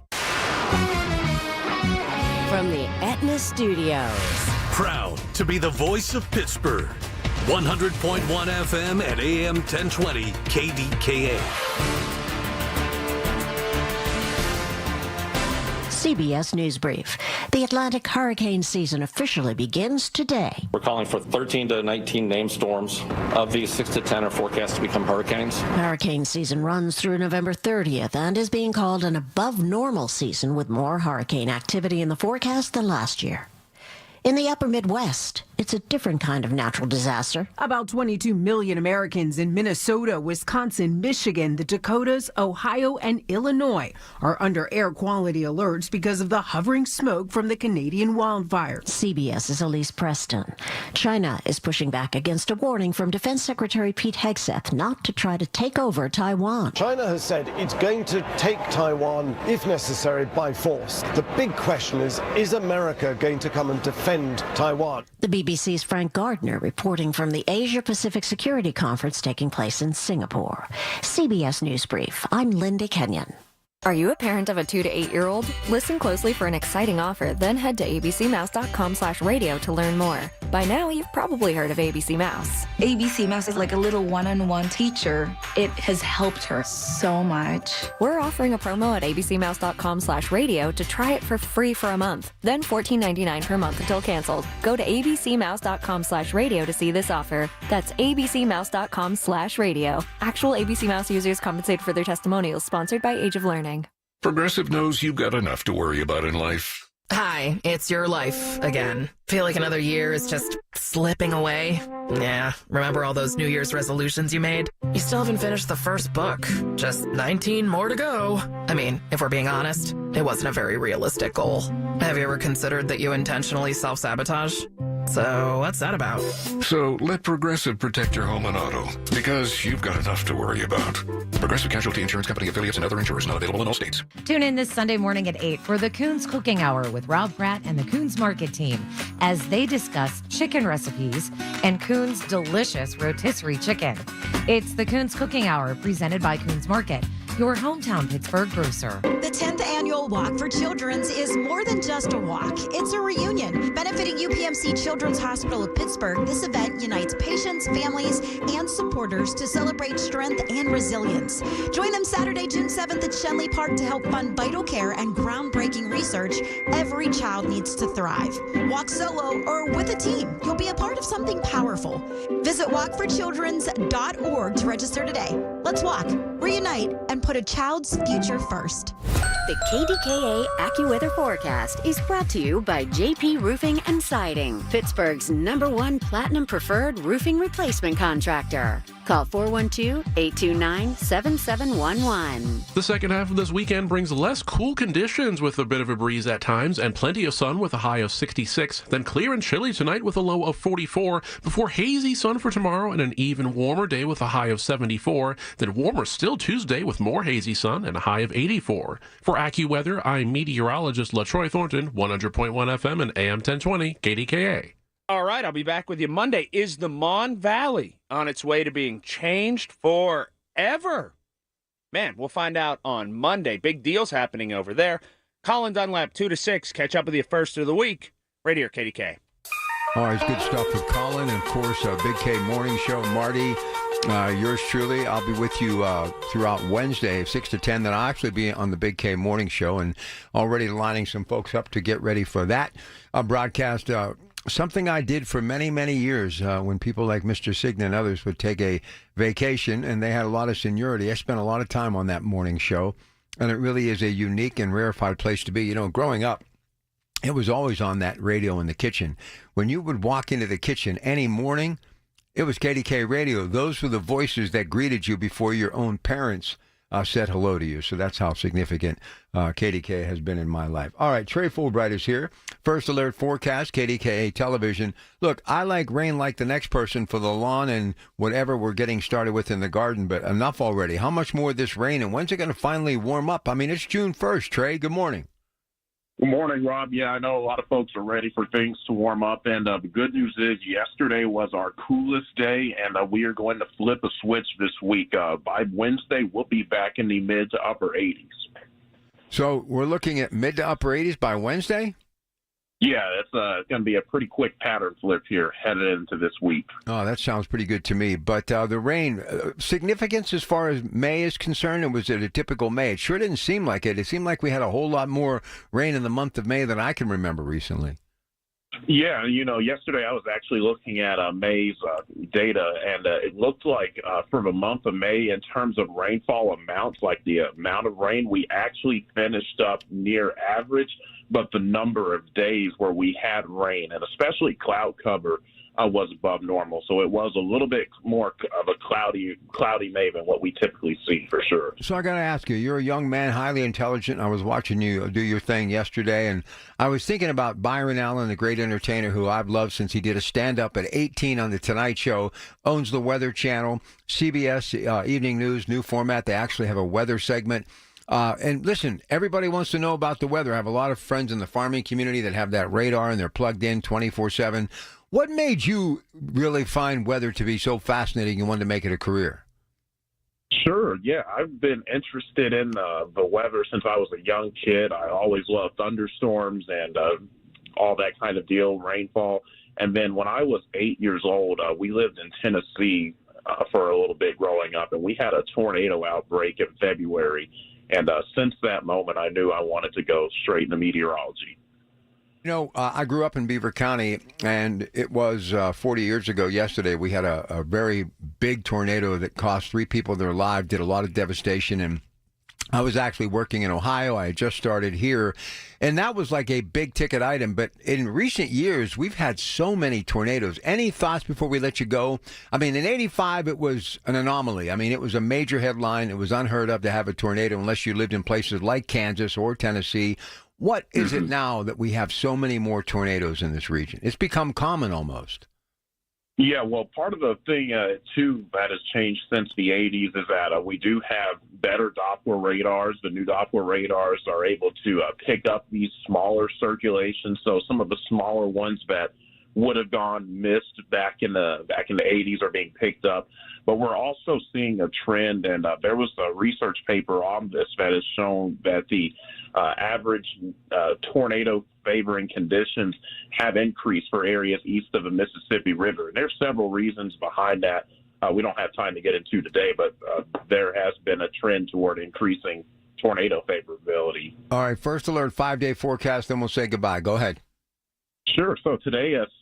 From the Aetna Studios.
Proud to be the voice of Pittsburgh. 100.1 FM and AM 1020 KDKA.
CBS News Brief. The Atlantic hurricane season officially begins today.
We're calling for 13 to 19 named storms. Of these, 6 to 10 are forecast to become hurricanes.
Hurricane season runs through November 30th and is being called an above-normal season with more hurricane activity in the forecast than last year. In the upper Midwest, it's a different kind of natural disaster.
About 22 million Americans in Minnesota, Wisconsin, Michigan, the Dakotas, Ohio, and Illinois are under air quality alerts because of the hovering smoke from the Canadian wildfires.
CBS's Elise Preston. China is pushing back against a warning from Defense Secretary Pete Hegseth not to try to take over Taiwan.
China has said it's going to take Taiwan, if necessary, by force. The big question is America going to come and defend Taiwan?
The BBC's Frank Gardner reporting from the Asia-Pacific Security Conference taking place in Singapore. CBS News Brief. I'm Linda Kenyon.
Are you a parent of a 2 to 8-year-old? Listen closely for an exciting offer, then head to abcmouse.com/radio to learn more. By now, you've probably heard of ABC Mouse.
ABC Mouse is like a little one-on-one teacher. It has helped her so much.
We're offering a promo at abcmouse.com/radio to try it for free for a month, then $14.99 per month until canceled. Go to abcmouse.com/radio to see this offer. That's abcmouse.com/radio. Actual ABC Mouse users compensate for their testimonials, sponsored by Age of Learning.
Progressive knows you've got enough to worry about in life.
Hi, it's your life again. Feel like another year is just slipping away? Yeah, remember all those New Year's resolutions you made? You still haven't finished the first book. Just 19 more to go. I mean, if we're being honest, it wasn't a very realistic goal. Have you ever considered that you intentionally self-sabotage? So what's that about?
So let Progressive protect your home and auto, because you've got enough to worry about. Progressive Casualty Insurance Company affiliates and other insurers not available in all states.
Tune in this Sunday morning at 8 for the Coons Cooking Hour with Rob Pratt and the Coons Market team as they discuss chicken recipes and Coons' delicious rotisserie chicken. It's the Coons Cooking Hour presented by Coons Market, your hometown Pittsburgh grocer.
The 10th annual Walk for Children's is more than just a walk. It's a reunion. Benefiting UPMC Children's Hospital of Pittsburgh, this event unites patients, families, and supporters to celebrate strength and resilience. Join them Saturday, June 7th at Shenley Park to help fund vital care and groundbreaking research. Every child needs to thrive. Walk solo or with a team. You'll be a part of something powerful. Visit walkforchildrens.org to register today. Let's walk, reunite, and put a child's future first.
The KDKA AccuWeather forecast is brought to you by JP Roofing and Siding, Pittsburgh's #1 Platinum Preferred Roofing Replacement Contractor. Call 412-829-7711.
The second half of this weekend brings less cool conditions with a bit of a breeze at times and plenty of sun with a high of 66, then clear and chilly tonight with a low of 44, before hazy sun for tomorrow and an even warmer day with a high of 74, then warmer still Tuesday with more hazy sun and a high of 84. For AccuWeather, I'm meteorologist LaTroy Thornton, 100.1 FM and AM 1020 KDKA.
All right, I'll be back with you Monday. Is the Mon Valley on its way to being changed forever? Man, we'll find out on Monday. Big deals happening over there. Colin Dunlap, 2 to 6. Catch up with you first of the week. Right here, KDK.
Always good stuff with Colin. And, of course, Big K Morning Show. Marty, yours truly. I'll be with you throughout Wednesday, 6 to 10. Then I'll actually be on the Big K Morning Show and already lining some folks up to get ready for that broadcast. Something I did for many, many years when people like Mr. Signa and others would take a vacation and they had a lot of seniority. I spent a lot of time on that morning show, and it really is a unique and rarefied place to be. You know, growing up, it was always on that radio in the kitchen. When you would walk into the kitchen any morning, it was KDK Radio. Those were the voices that greeted you before your own parents said hello to you. So that's how significant KDK has been in my life. All right, Trey Fulbright is here. First alert forecast, KDKA television. Look, I like rain like the next person for the lawn and whatever we're getting started with in the garden, but enough already. How much more of this rain, and when's it going to finally warm up? I mean, it's June 1st, Trey. Good morning.
Good morning, Rob. Yeah, I know a lot of folks are ready for things to warm up, and the good news is yesterday was our coolest day, and we are going to flip a switch this week. By Wednesday, we'll be back in the mid to upper 80s.
So we're looking at mid to upper 80s by Wednesday?
Yeah, it's going to be a pretty quick pattern flip here headed into this week.
Oh, that sounds pretty good to me. But the rain, significance as far as May is concerned, and was it a typical May? It sure didn't seem like it. It seemed like we had a whole lot more rain in the month of May than I can remember recently.
Yeah, yesterday I was actually looking at May's data, and it looked like for the month of May, in terms of rainfall amounts, like the amount of rain, we actually finished up near average, but the number of days where we had rain, and especially cloud cover, was above normal. So it was a little bit more of a cloudy May than what we typically see, for sure.
So I got to ask you, you're a young man, highly intelligent. I was watching you do your thing yesterday, and I was thinking about Byron Allen, the great entertainer who I've loved since he did a stand-up at 18 on The Tonight Show, owns the Weather Channel, CBS Evening News, new format. They actually have a weather segment. And listen, everybody wants to know about the weather. I have a lot of friends in the farming community that have that radar, and they're plugged in 24/7. What made you really find weather to be so fascinating you wanted to make it a career?
Sure, yeah. I've been interested in the weather since I was a young kid. I always loved thunderstorms and all that kind of deal, rainfall. And then when I was 8 years old, we lived in Tennessee for a little bit growing up, and we had a tornado outbreak in February. And since that moment, I knew I wanted to go straight into meteorology.
I grew up in Beaver County, and it was 40 years ago yesterday. We had a very big tornado that cost 3 people their lives, did a lot of devastation, and I was actually working in Ohio. I had just started here, and that was like a big-ticket item. But in recent years, we've had so many tornadoes. Any thoughts before we let you go? I mean, in 85, it was an anomaly. I mean, it was a major headline. It was unheard of to have a tornado unless you lived in places like Kansas or Tennessee. What is it now that we have so many more tornadoes in this region? It's become common almost.
Yeah, well, part of the thing, too, that has changed since the 80s is that we do have better Doppler radars. The new Doppler radars are able to pick up these smaller circulations. So some of the smaller ones that would have gone missed back in the 80s are being picked up. But we're also seeing a trend, and there was a research paper on this that has shown that the average tornado favoring conditions have increased for areas east of the Mississippi River. And there's several reasons behind that. We don't have time to get into today, but there has been a trend toward increasing tornado favorability.
All right, first alert, 5-day forecast, then we'll say goodbye. Go ahead.
Sure. So today it's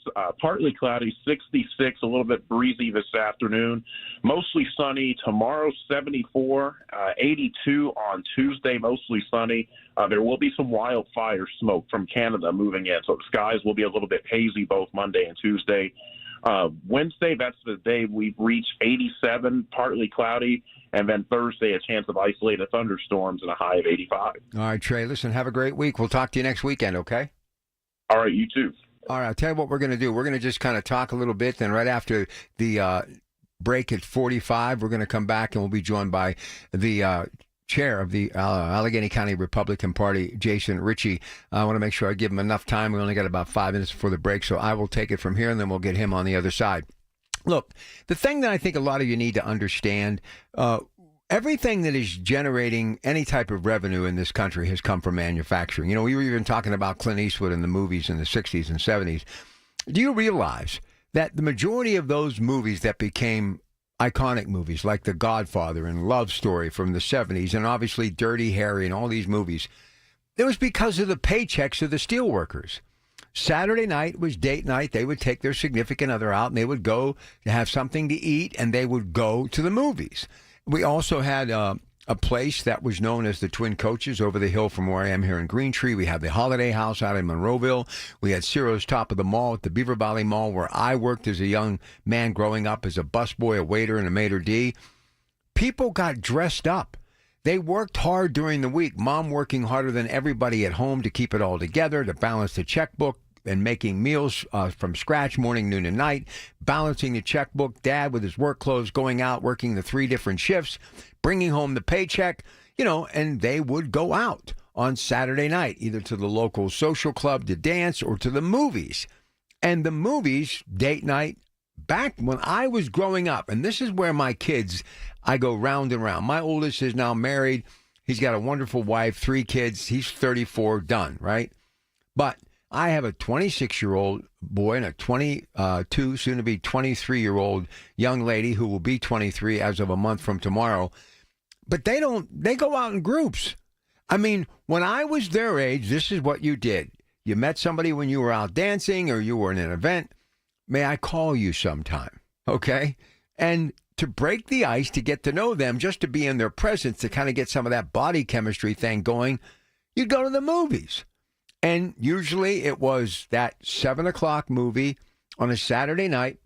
partly cloudy, 66, a little bit breezy this afternoon, mostly sunny. Tomorrow, 74, 82 on Tuesday, mostly sunny. There will be some wildfire smoke from Canada moving in, so the skies will be a little bit hazy both Monday and Tuesday. Wednesday, that's the day we reach 87, partly cloudy, and then Thursday, a chance of isolated thunderstorms and a high of 85.
All right, Trey, listen, have a great week. We'll talk to you next weekend, okay?
All right, you too.
All right, I'll tell you what we're going to do. We're going to just kind of talk a little bit. Then right after the break at 45, we're going to come back and we'll be joined by the chair of the Allegheny County Republican Party, Jason Ritchie. I want to make sure I give him enough time. We only got about 5 minutes before the break, so I will take it from here, and then we'll get him on the other side. Look, the thing that I think a lot of you need to understand, everything that is generating any type of revenue in this country has come from manufacturing. You know, we were even talking about Clint Eastwood in the movies in the 60s and 70s. Do you realize that the majority of those movies that became iconic movies like The Godfather and Love Story from the 70s and obviously Dirty Harry and all these movies, it was because of the paychecks of the steelworkers. Saturday night was date night. They would take their significant other out and they would go to have something to eat and they would go to the movies. We also had a place that was known as the Twin Coaches over the hill from where I am here in Greentree. We had the Holiday House out in Monroeville. We had Ciro's Top of the Mall at the Beaver Valley Mall where I worked as a young man growing up as a busboy, a waiter, and a maitre d'. People got dressed up. They worked hard during the week, mom working harder than everybody at home to keep it all together, to balance the checkbook, and making meals from scratch morning, noon, and night, balancing the checkbook, dad with his work clothes, going out, working the 3 different shifts, bringing home the paycheck, and they would go out on Saturday night, either to the local social club to dance or to the movies. And the movies, date night, back when I was growing up, and this is where my kids, I go round and round. My oldest is now married. He's got a wonderful wife, 3 kids. He's 34, done, right? But I have a 26-year-old boy and a 22, soon-to-be 23-year-old young lady who will be 23 as of a month from tomorrow. But they go out in groups. I mean, when I was their age, this is what you did. you met somebody when you were out dancing or you were in an event, may I call you sometime? Okay? And to break the ice, to get to know them, just to be in their presence, to kind of get some of that body chemistry thing going, you'd go to the movies. And usually it was that 7 o'clock movie on a Saturday night.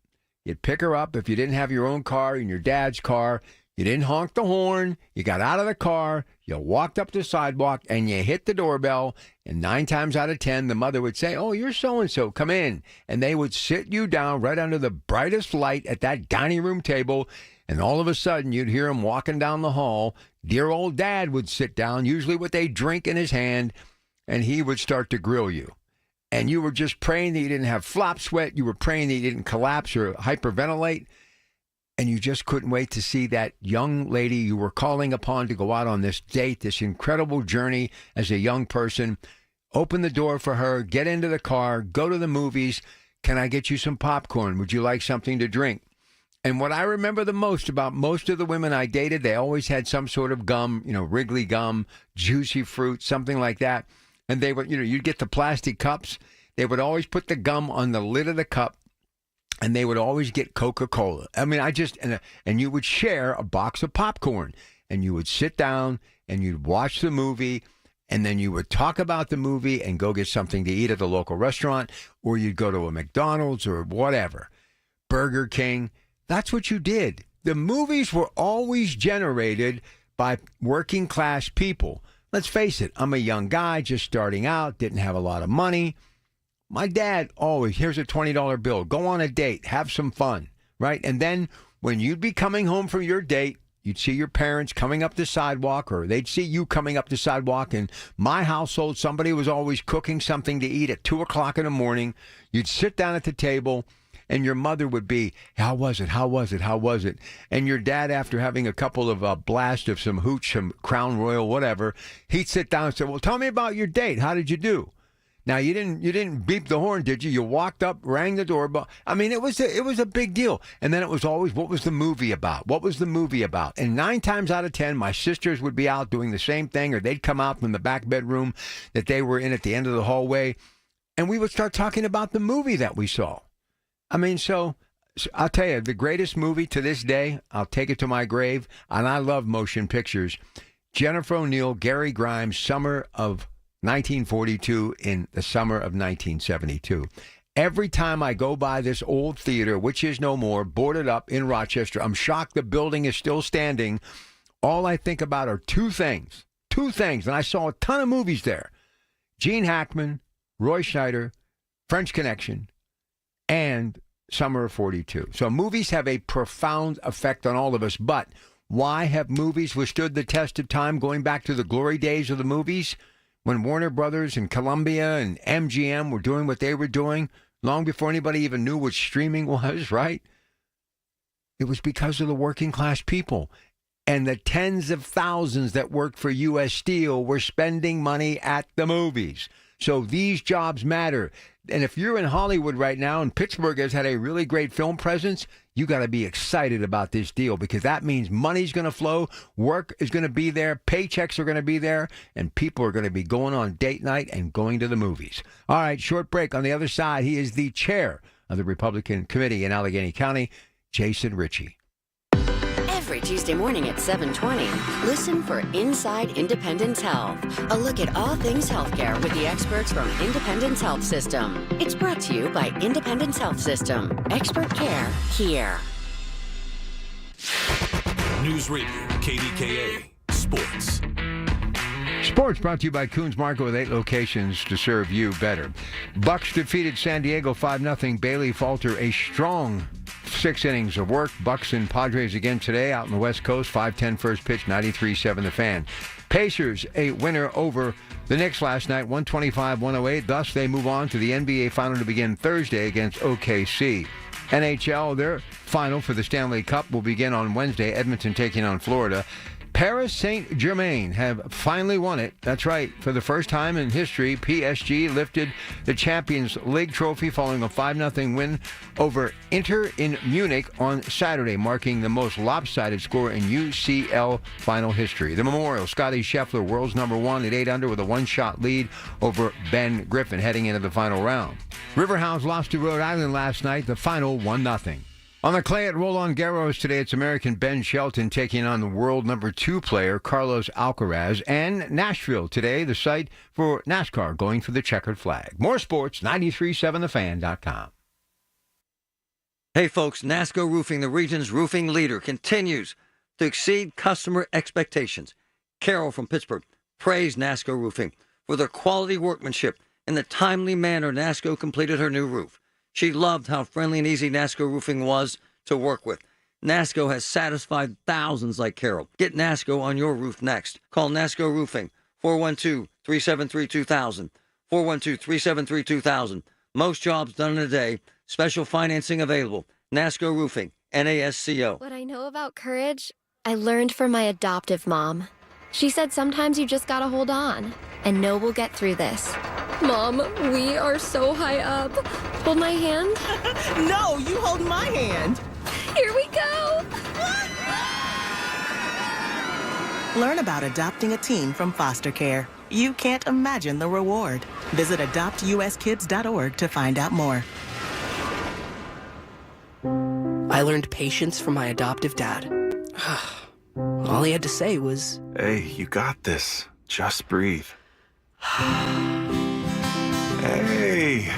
You'd pick her up if you didn't have your own car, in your dad's car. You didn't honk the horn. You got out of the car. You walked up the sidewalk and you hit the doorbell. And 9 times out of 10, the mother would say, "Oh, you're so-and-so. Come in." And they would sit you down right under the brightest light at that dining room table. And all of a sudden, you'd hear him walking down the hall. Dear old dad would sit down, usually with a drink in his hand, and he would start to grill you. And you were just praying that you didn't have flop sweat. You were praying that you didn't collapse or hyperventilate. And you just couldn't wait to see that young lady you were calling upon to go out on this date, this incredible journey as a young person. Open the door for her, get into the car, go to the movies. Can I get you some popcorn? Would you like something to drink? And what I remember the most about most of the women I dated, they always had some sort of gum, Wrigley gum, juicy fruit, something like that. And they would, you'd get the plastic cups. They would always put the gum on the lid of the cup. And they would always get Coca-Cola. I mean, and you would share a box of popcorn. And you would sit down and you'd watch the movie. And then you would talk about the movie and go get something to eat at the local restaurant. Or you'd go to a McDonald's or whatever. Burger King. That's what you did. The movies were always generated by working class people. Let's face it, I'm a young guy just starting out, didn't have a lot of money. My dad always, here's a $20 bill, go on a date, have some fun, right? And then when you'd be coming home from your date, you'd see your parents coming up the sidewalk, or they'd see you coming up the sidewalk. In my household, somebody was always cooking something to eat at 2 o'clock in the morning. You'd sit down at the table, and your mother would be, "How was it? How was it? How was it?" And your dad, after having a couple of blast of some hooch, some Crown Royal, whatever, he'd sit down and say, "Well, tell me about your date. How did you do?" Now, you didn't beep the horn, did you? You walked up, rang the doorbell. I mean, it was a big deal. And then it was always, what was the movie about? What was the movie about? And 9 times out of 10, my sisters would be out doing the same thing, or they'd come out from the back bedroom that they were in at the end of the hallway, and we would start talking about the movie that we saw. I mean, so I'll tell you, the greatest movie to this day, I'll take it to my grave, and I love motion pictures. Jennifer O'Neill, Gary Grimes, summer of 1942 in the summer of 1972. Every time I go by this old theater, which is no more, boarded up in Rochester, I'm shocked the building is still standing. All I think about are two things, and I saw a ton of movies there. Gene Hackman, Roy Scheider, French Connection, and summer of 42. So movies have a profound effect on all of us, but why have movies withstood the test of time going back to the glory days of the movies? When Warner Brothers and Columbia and MGM were doing what they were doing, long before anybody even knew what streaming was, right? It was because of the working class people. And the tens of thousands that worked for U.S. Steel were spending money at the movies. So these jobs matter. And if you're in Hollywood right now, and Pittsburgh has had a really great film presence, you got to be excited about this deal, because that means money's going to flow, work is going to be there, paychecks are going to be there, and people are going to be going on date night and going to the movies. All right, short break. On the other side, he is the chair of the Republican Committee in Allegheny County, Jason Ritchie.
Every Tuesday morning at 7:20, listen for Inside Independence Health, a look at all things healthcare with the experts from Independence Health System. It's brought to you by Independence Health System. Expert care here.
News Radio, KDKA, Sports.
Sports brought to you by Coons Market, with 8 locations to serve you better. Bucks defeated San Diego 5-0. Bailey Falter, a strong 6 innings of work. Bucks and Padres again today out on the West Coast. 5:10 first pitch, 93-7 the Fan. Pacers, a winner over the Knicks last night, 125-108. Thus, they move on to the NBA final to begin Thursday against OKC. NHL, their final for the Stanley Cup will begin on Wednesday. Edmonton taking on Florida. Paris Saint-Germain have finally won it. That's right. For the first time in history, PSG lifted the Champions League trophy following a 5-0 win over Inter in Munich on Saturday, marking the most lopsided score in UCL final history. The Memorial, Scotty Scheffler, world's number one at 8 under with a one-shot lead over Ben Griffin heading into the final round. Riverhounds lost to Rhode Island last night, the final 1-0. On the clay at Roland Garros today, it's American Ben Shelton taking on the world number 2 player Carlos Alcaraz. And Nashville today, the site for NASCAR going for the checkered flag. More sports, 93.7thefan.com.
Hey folks, NASCO Roofing, the region's roofing leader, continues to exceed customer expectations. Carol from Pittsburgh praised NASCO Roofing for their quality workmanship and the timely manner NASCO completed her new roof. She loved how friendly and easy NASCO Roofing was to work with. NASCO has satisfied thousands like Carol. Get NASCO on your roof next. Call NASCO Roofing, 412-373-2000, 412-373-2000. Most jobs done in a day. Special financing available. NASCO Roofing, NASCO.
What I know about courage, I learned from my adoptive mom. She said sometimes you just gotta hold on and know we'll get through this. Mom, we are so high up. Hold my hand.
No, you hold my hand.
Here we go.
Learn about adopting a teen from foster care. You can't imagine the reward. Visit adoptuskids.org to find out more.
I learned patience from my adoptive dad. All he had to say was,
"Hey, you got this. Just breathe." Hey,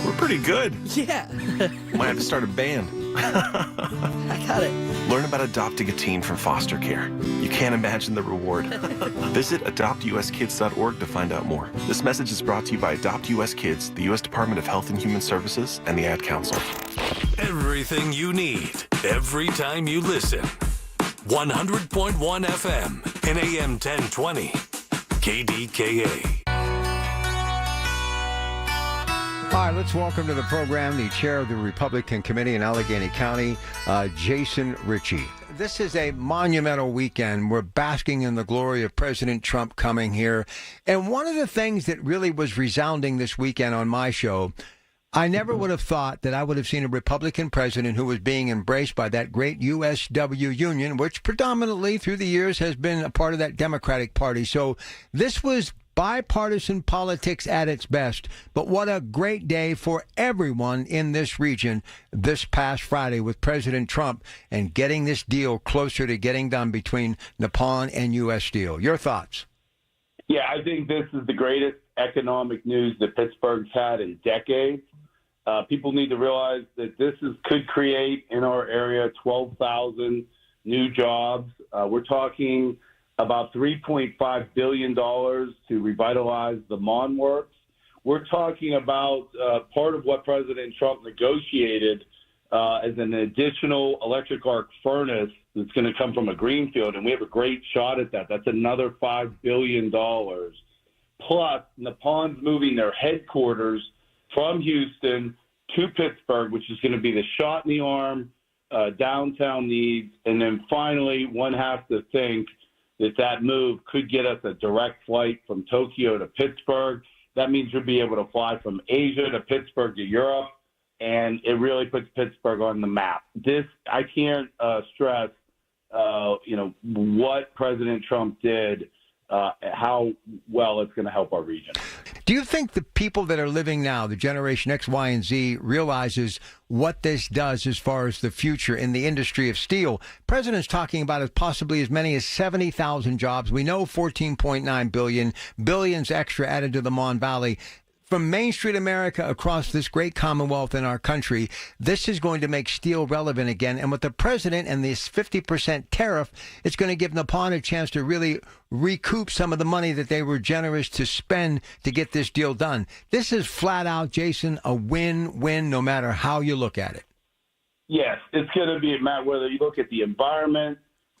we're pretty good.
Yeah.
Might have to start a band.
I got it.
Learn about adopting a teen from foster care. You can't imagine the reward. Visit adoptuskids.org to find out more. This message is brought to you by Adopt US Kids, the U.S. Department of Health and Human Services, and the Ad Council.
Everything you need, every time you listen. 100.1 FM and AM 1020. KDKA.
All right, let's welcome to the program the chair of the Republican Committee in Allegheny County, Jason Ritchie. This is a monumental weekend. We're basking in the glory of President Trump coming here. And one of the things that really was resounding this weekend on my show, I never would have thought that I would have seen a Republican president who was being embraced by that great USW union, which predominantly through the years has been a part of that Democratic Party. So this was bipartisan politics at its best. But what a great day for everyone in this region this past Friday with President Trump and getting this deal closer to getting done between Nippon and U.S. Steel. Your thoughts?
Yeah, I think this is the greatest economic news that Pittsburgh's had in decades. People need to realize that this could create in our area 12,000 new jobs. We're talking about $3.5 billion to revitalize the Mon Works. We're talking about part of what President Trump negotiated as an additional electric arc furnace that's going to come from a greenfield, and we have a great shot at that. That's another $5 billion. Plus, Nippon's moving their headquarters from Houston to Pittsburgh, which is going to be the shot in the arm downtown needs. And then finally, one has to think that move could get us a direct flight from Tokyo to Pittsburgh. That means you'll be able to fly from Asia to Pittsburgh to Europe, and it really puts Pittsburgh on the map. This, I can't stress, what President Trump did, how well it's going to help our region.
Do you think the people that are living now, the Generation X, Y, and Z, realizes what this does as far as the future in the industry of steel? President's talking about it possibly as many as 70,000 jobs. We know 14.9 billion, billions extra added to the Mon Valley. From Main Street America across this great commonwealth in our country, this is going to make steel relevant again. And with the president and this 50% tariff, it's going to give Nippon a chance to really recoup some of the money that they were generous to spend to get this deal done. This is flat out, Jason, a win-win no matter how you look at it.
Yes, it's going to be, Matt, whether you look at the environment,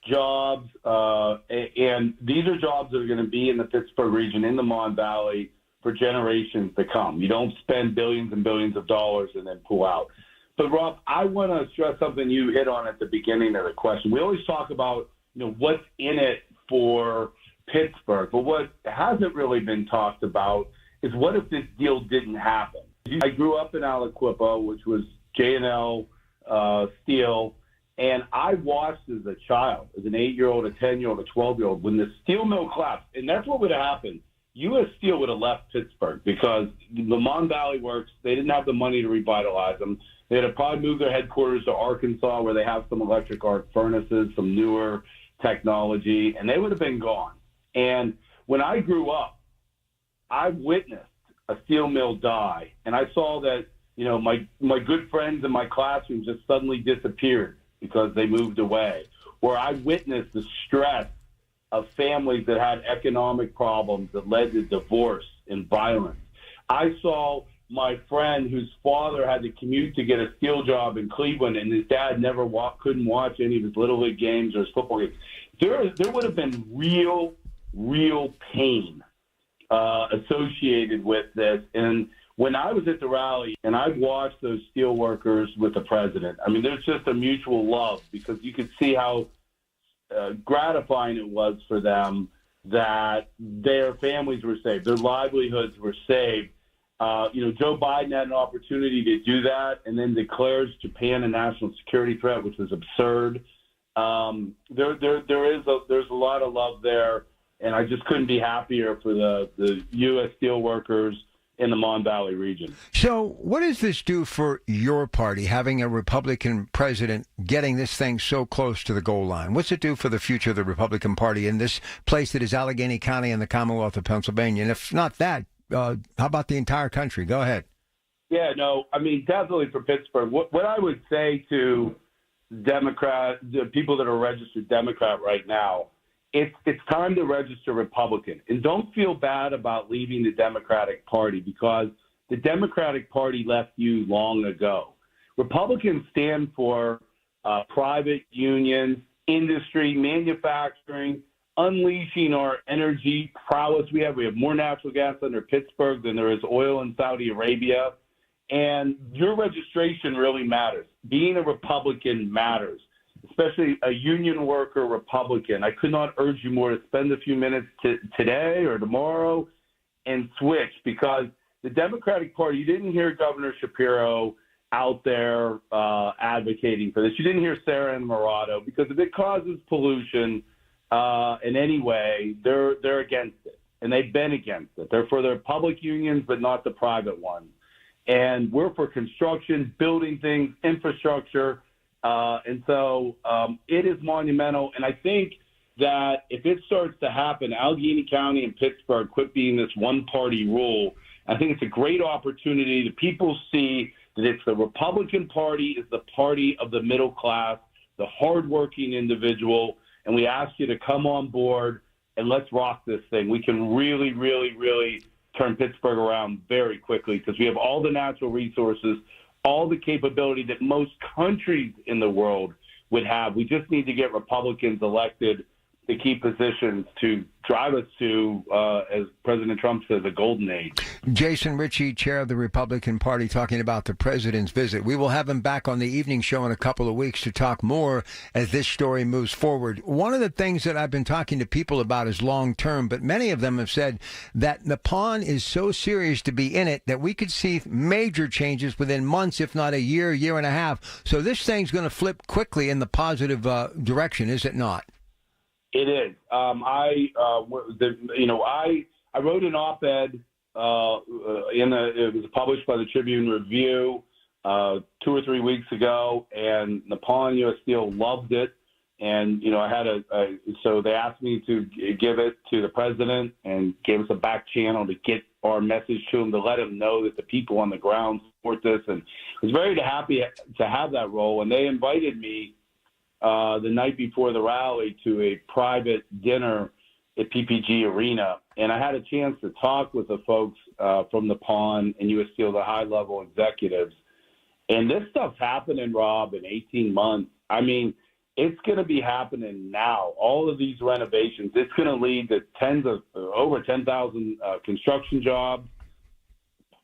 jobs, and these are jobs that are going to be in the Pittsburgh region, in the Mon Valley, for generations to come. You don't spend billions and billions of dollars and then pull out. But, Rob, I want to stress something you hit on at the beginning of the question. We always talk about what's in it for Pittsburgh. But what hasn't really been talked about is what if this deal didn't happen? I grew up in Aliquippa, which was J&L Steel, and I watched as a child, as an 8-year-old, a 10-year-old, a 12-year-old, when the steel mill collapsed. And that's what would have happened. U.S. Steel would have left Pittsburgh because the Mon Valley Works, they didn't have the money to revitalize them. They'd have probably moved their headquarters to Arkansas, where they have some electric arc furnaces, some newer technology, and they would have been gone. And when I grew up, I witnessed a steel mill die, and I saw that, my good friends in my classroom just suddenly disappeared because they moved away, where I witnessed the stress of families that had economic problems that led to divorce and violence. I saw my friend whose father had to commute to get a steel job in Cleveland, and his dad couldn't watch any of his Little League games or his football games. There would have been real pain associated with this. And when I was at the rally and I watched those steel workers with the president, I mean, there's just a mutual love because you could see how gratifying it was for them that their families were saved, their livelihoods were saved. Joe Biden had an opportunity to do that and then declares Japan a national security threat, which was absurd. There's a lot of love there, and I just couldn't be happier for the U.S. steel workers in the Mon Valley region.
So what does this do for your party, having a Republican president getting this thing so close to the goal line? What's it do for the future of the Republican Party in this place that is Allegheny County and the Commonwealth of Pennsylvania? And if not that, how about the entire country? Go ahead.
Yeah, no, I mean, definitely for Pittsburgh. What I would say to the people that are registered Democrat right now, it's time to register Republican. And don't feel bad about leaving the Democratic Party because the Democratic Party left you long ago. Republicans stand for private unions, industry, manufacturing, unleashing our energy prowess. We have more natural gas under Pittsburgh than there is oil in Saudi Arabia. And your registration really matters. Being a Republican matters, especially a union worker Republican. I could not urge you more to spend a few minutes today or tomorrow and switch because the Democratic Party, you didn't hear Governor Shapiro out there advocating for this. You didn't hear Sarah Innamorato because if it causes pollution in any way, they're against it. And they've been against it. They're for their public unions, but not the private ones. And we're for construction, building things, infrastructure. And so it is monumental. And I think that if it starts to happen, Allegheny County and Pittsburgh quit being this one-party rule. I think it's a great opportunity. The people see that it's the Republican Party is the party of the middle class, the hardworking individual. And we ask you to come on board and let's rock this thing. We can really, really, really turn Pittsburgh around very quickly because we have all the natural resources, all the capability that most countries in the world would have. We just need to get Republicans elected to key positions to drive us to, as President Trump says, a golden age.
Jason Ritchie, chair of the Republican Party, talking about the president's visit. We will have him back on the evening show in a couple of weeks to talk more as this story moves forward. One of the things that I've been talking to people about is long term, but many of them have said that the pawn is so serious to be in it that we could see major changes within months, if not a year, year and a half. So this thing's going to flip quickly in the positive direction, is it not?
It is. I wrote an op-ed it was published by the Tribune Review 2 or 3 weeks ago, and Nippon U.S. Steel loved it. And I had so they asked me to give it to the president and gave us a back channel to get our message to him, to let him know that the people on the ground support this. And I was very happy to have that role. And they invited me the night before the rally to a private dinner at PPG Arena. And I had a chance to talk with the folks from the Nippon and U.S. Steel, the high-level executives. And this stuff's happening, Rob, in 18 months. I mean, it's going to be happening now. All of these renovations, it's going to lead to over 10,000 construction jobs.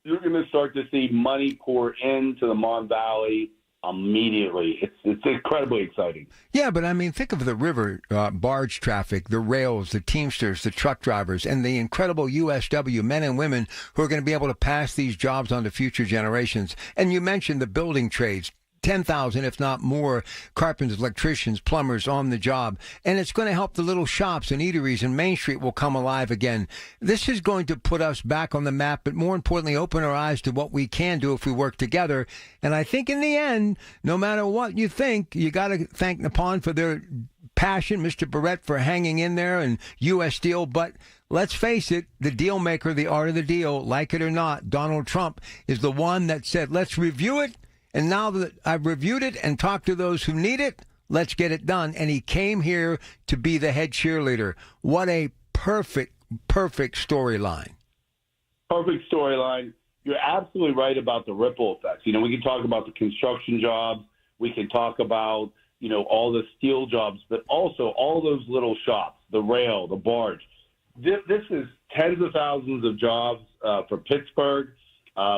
You're going to start to see money pour into the Mon Valley immediately. It's incredibly exciting.
Yeah, but I mean, think of the river barge traffic, the rails, the Teamsters, the truck drivers, and the incredible USW men and women who are going to be able to pass these jobs on to future generations. And you mentioned the building trades. 10,000, if not more, carpenters, electricians, plumbers on the job. And it's going to help the little shops and eateries, and Main Street will come alive again. This is going to put us back on the map, but more importantly, open our eyes to what we can do if we work together. And I think in the end, no matter what you think, you got to thank Nippon for their passion, Mr. Barrett for hanging in there, and U.S. Steel. But let's face it, the deal maker, the art of the deal, like it or not, Donald Trump is the one that said, let's review it. And now that I've reviewed it and talked to those who need it, let's get it done. And he came here to be the head cheerleader. What a perfect storyline.
Perfect storyline. You're absolutely right about the ripple effects. You know, we can talk about the construction jobs. We can talk about, you know, all the steel jobs, but also all those little shops, the rail, the barge. This is tens of thousands of jobs for Pittsburgh.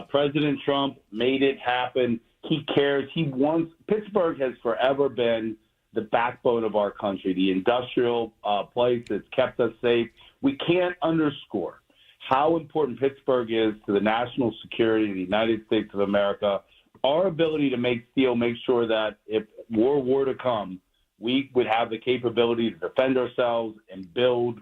President Trump made it happen. He cares. He wants – Pittsburgh has forever been the backbone of our country, the industrial place that's kept us safe. We can't underscore how important Pittsburgh is to the national security of the United States of America. Our ability to make steel, make sure that if war were to come, we would have the capability to defend ourselves and build,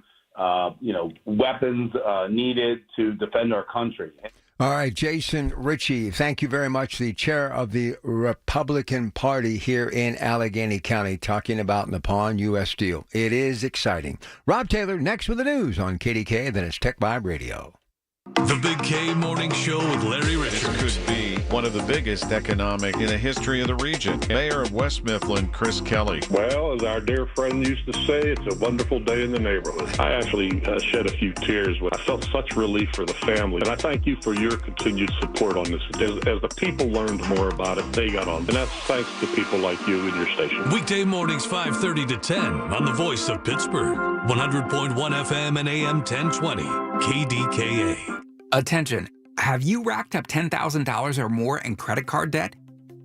weapons needed to defend our country.
All right, Jason Ritchie, thank you very much. The chair of the Republican Party here in Allegheny County, talking about Nippon U.S. Steel. It is exciting. Rob Taylor, next with the news on KDKA, then it's Tech Vibe Radio.
The Big K Morning Show with Larry Richards.
This could be one of the biggest economic in the history of the region. Mayor of West Mifflin, Chris Kelly.
Well, as our dear friend used to say, it's a wonderful day in the neighborhood. I actually shed a few tears. I felt such relief for the family. And I thank you for your continued support on this. As the people learned more about it, they got on. And that's thanks to people like you and your station.
Weekday mornings 5:30 to 10 on the Voice of Pittsburgh. 100.1 FM and AM 1020. KDKA.
Attention, have you racked up $10,000 or more in credit card debt?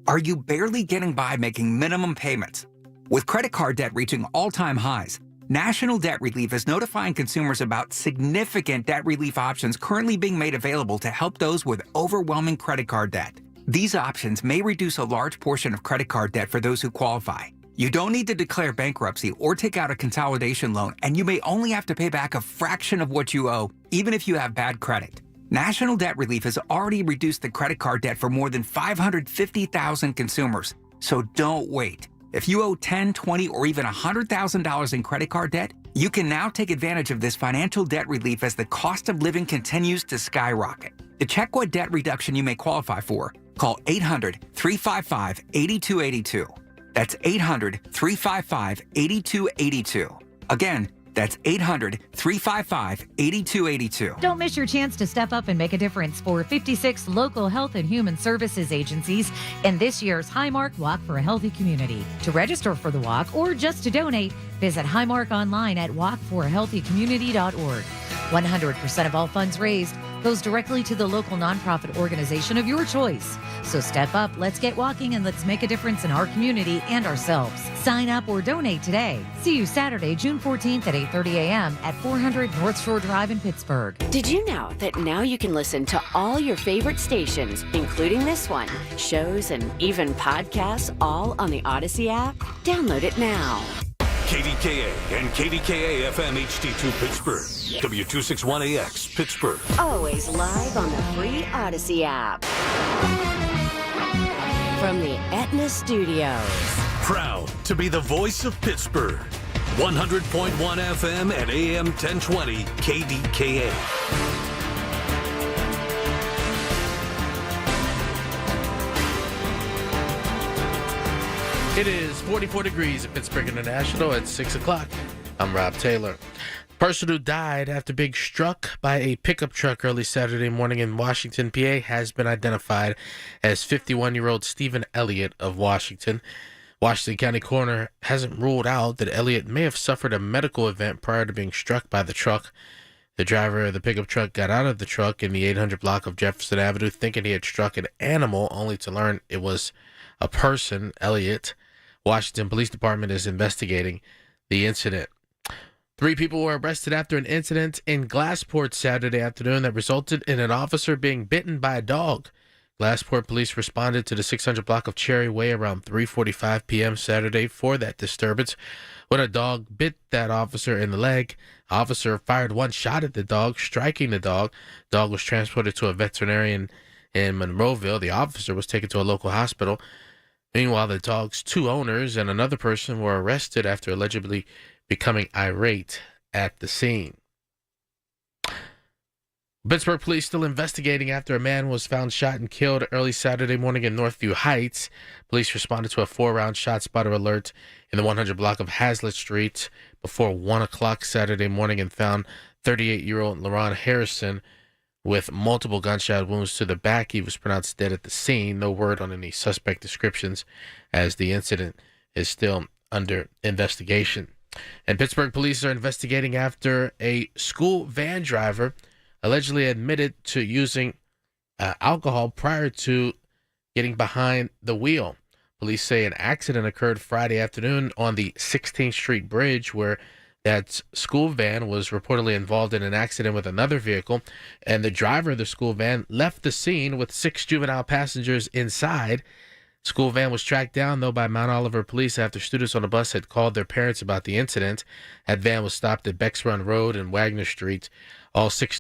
Are you barely getting by making minimum payments? With credit card debt reaching all-time highs, National Debt Relief is notifying consumers about significant debt relief options currently being made available to help those with overwhelming credit card debt. These options may reduce a large portion of credit card debt for those who qualify. You don't need to declare bankruptcy or take out a consolidation loan, and you may only have to pay back a fraction of what you owe, even if you have bad credit. National Debt Relief has already reduced the credit card debt for more than 550,000 consumers. So don't wait. If you owe $10,000, $20,000, or even $100,000 in credit card debt, you can now take advantage of this financial debt relief as the cost of living continues to skyrocket. To check what debt reduction you may qualify for, call 800-355-8282. That's 800-355-8282. Again, that's 800-355-8282.
Don't miss your chance to step up and make a difference for 56 local health and human services agencies in this year's Highmark Walk for a Healthy Community. To register for the walk or just to donate, visit Highmark online at walkforahealthycommunity.org. 100% of all funds raised goes directly to the local nonprofit organization of your choice. So step up, let's get walking, and let's make a difference in our community and ourselves. Sign up or donate today. See you Saturday, June 14th at 8:30 a.m. at 400 North Shore Drive in Pittsburgh.
Did you know that now you can listen to all your favorite stations, including this one, shows, and even podcasts, all on the Odyssey app? Download it now.
KDKA and KDKA-FM HD2 Pittsburgh. W261AX Pittsburgh.
Always live on the free Odyssey app. From the Aetna Studios.
Proud to be the voice of Pittsburgh. 100.1 FM and AM 1020 KDKA.
It is 44 degrees at Pittsburgh International at 6 o'clock. I'm Rob Taylor. Person who died after being struck by a pickup truck early Saturday morning in Washington, PA, has been identified as 51-year-old Stephen Elliott of Washington. Washington County Coroner hasn't ruled out that Elliott may have suffered a medical event prior to being struck by the truck. The driver of the pickup truck got out of the truck in the 800 block of Jefferson Avenue thinking he had struck an animal, only to learn it was a person, Elliott. Washington Police Department is investigating the incident. 3 people were arrested after an incident in Glassport Saturday afternoon that resulted in an officer being bitten by a dog. Glassport police responded to the 600 block of Cherry Way around 3:45 p.m. Saturday for that disturbance when a dog bit that officer in the leg. Officer fired 1 shot at the dog, striking the dog. Dog was transported to a veterinarian in Monroeville. The officer was taken to a local hospital. Meanwhile, the dog's 2 owners and another person were arrested after allegedly becoming irate at the scene. Pittsburgh police still investigating after a man was found shot and killed early Saturday morning in Northview Heights. Police responded to a 4-round shot spotter alert in the 100 block of Hazlitt Street before 1 o'clock Saturday morning and found 38-year-old LaRon Harrison with multiple gunshot wounds to the back. He was pronounced dead at the scene. No word on any suspect descriptions as the incident is still under investigation. And Pittsburgh police are investigating after a school van driver allegedly admitted to using alcohol prior to getting behind the wheel. Police say an accident occurred Friday afternoon on the 16th Street Bridge where that school van was reportedly involved in an accident with another vehicle, and the driver of the school van left the scene with 6 juvenile passengers inside. School van was tracked down, though, by Mount Oliver police after students on the bus had called their parents about the incident. That van was stopped at Becks Run Road and Wagner Street. All 6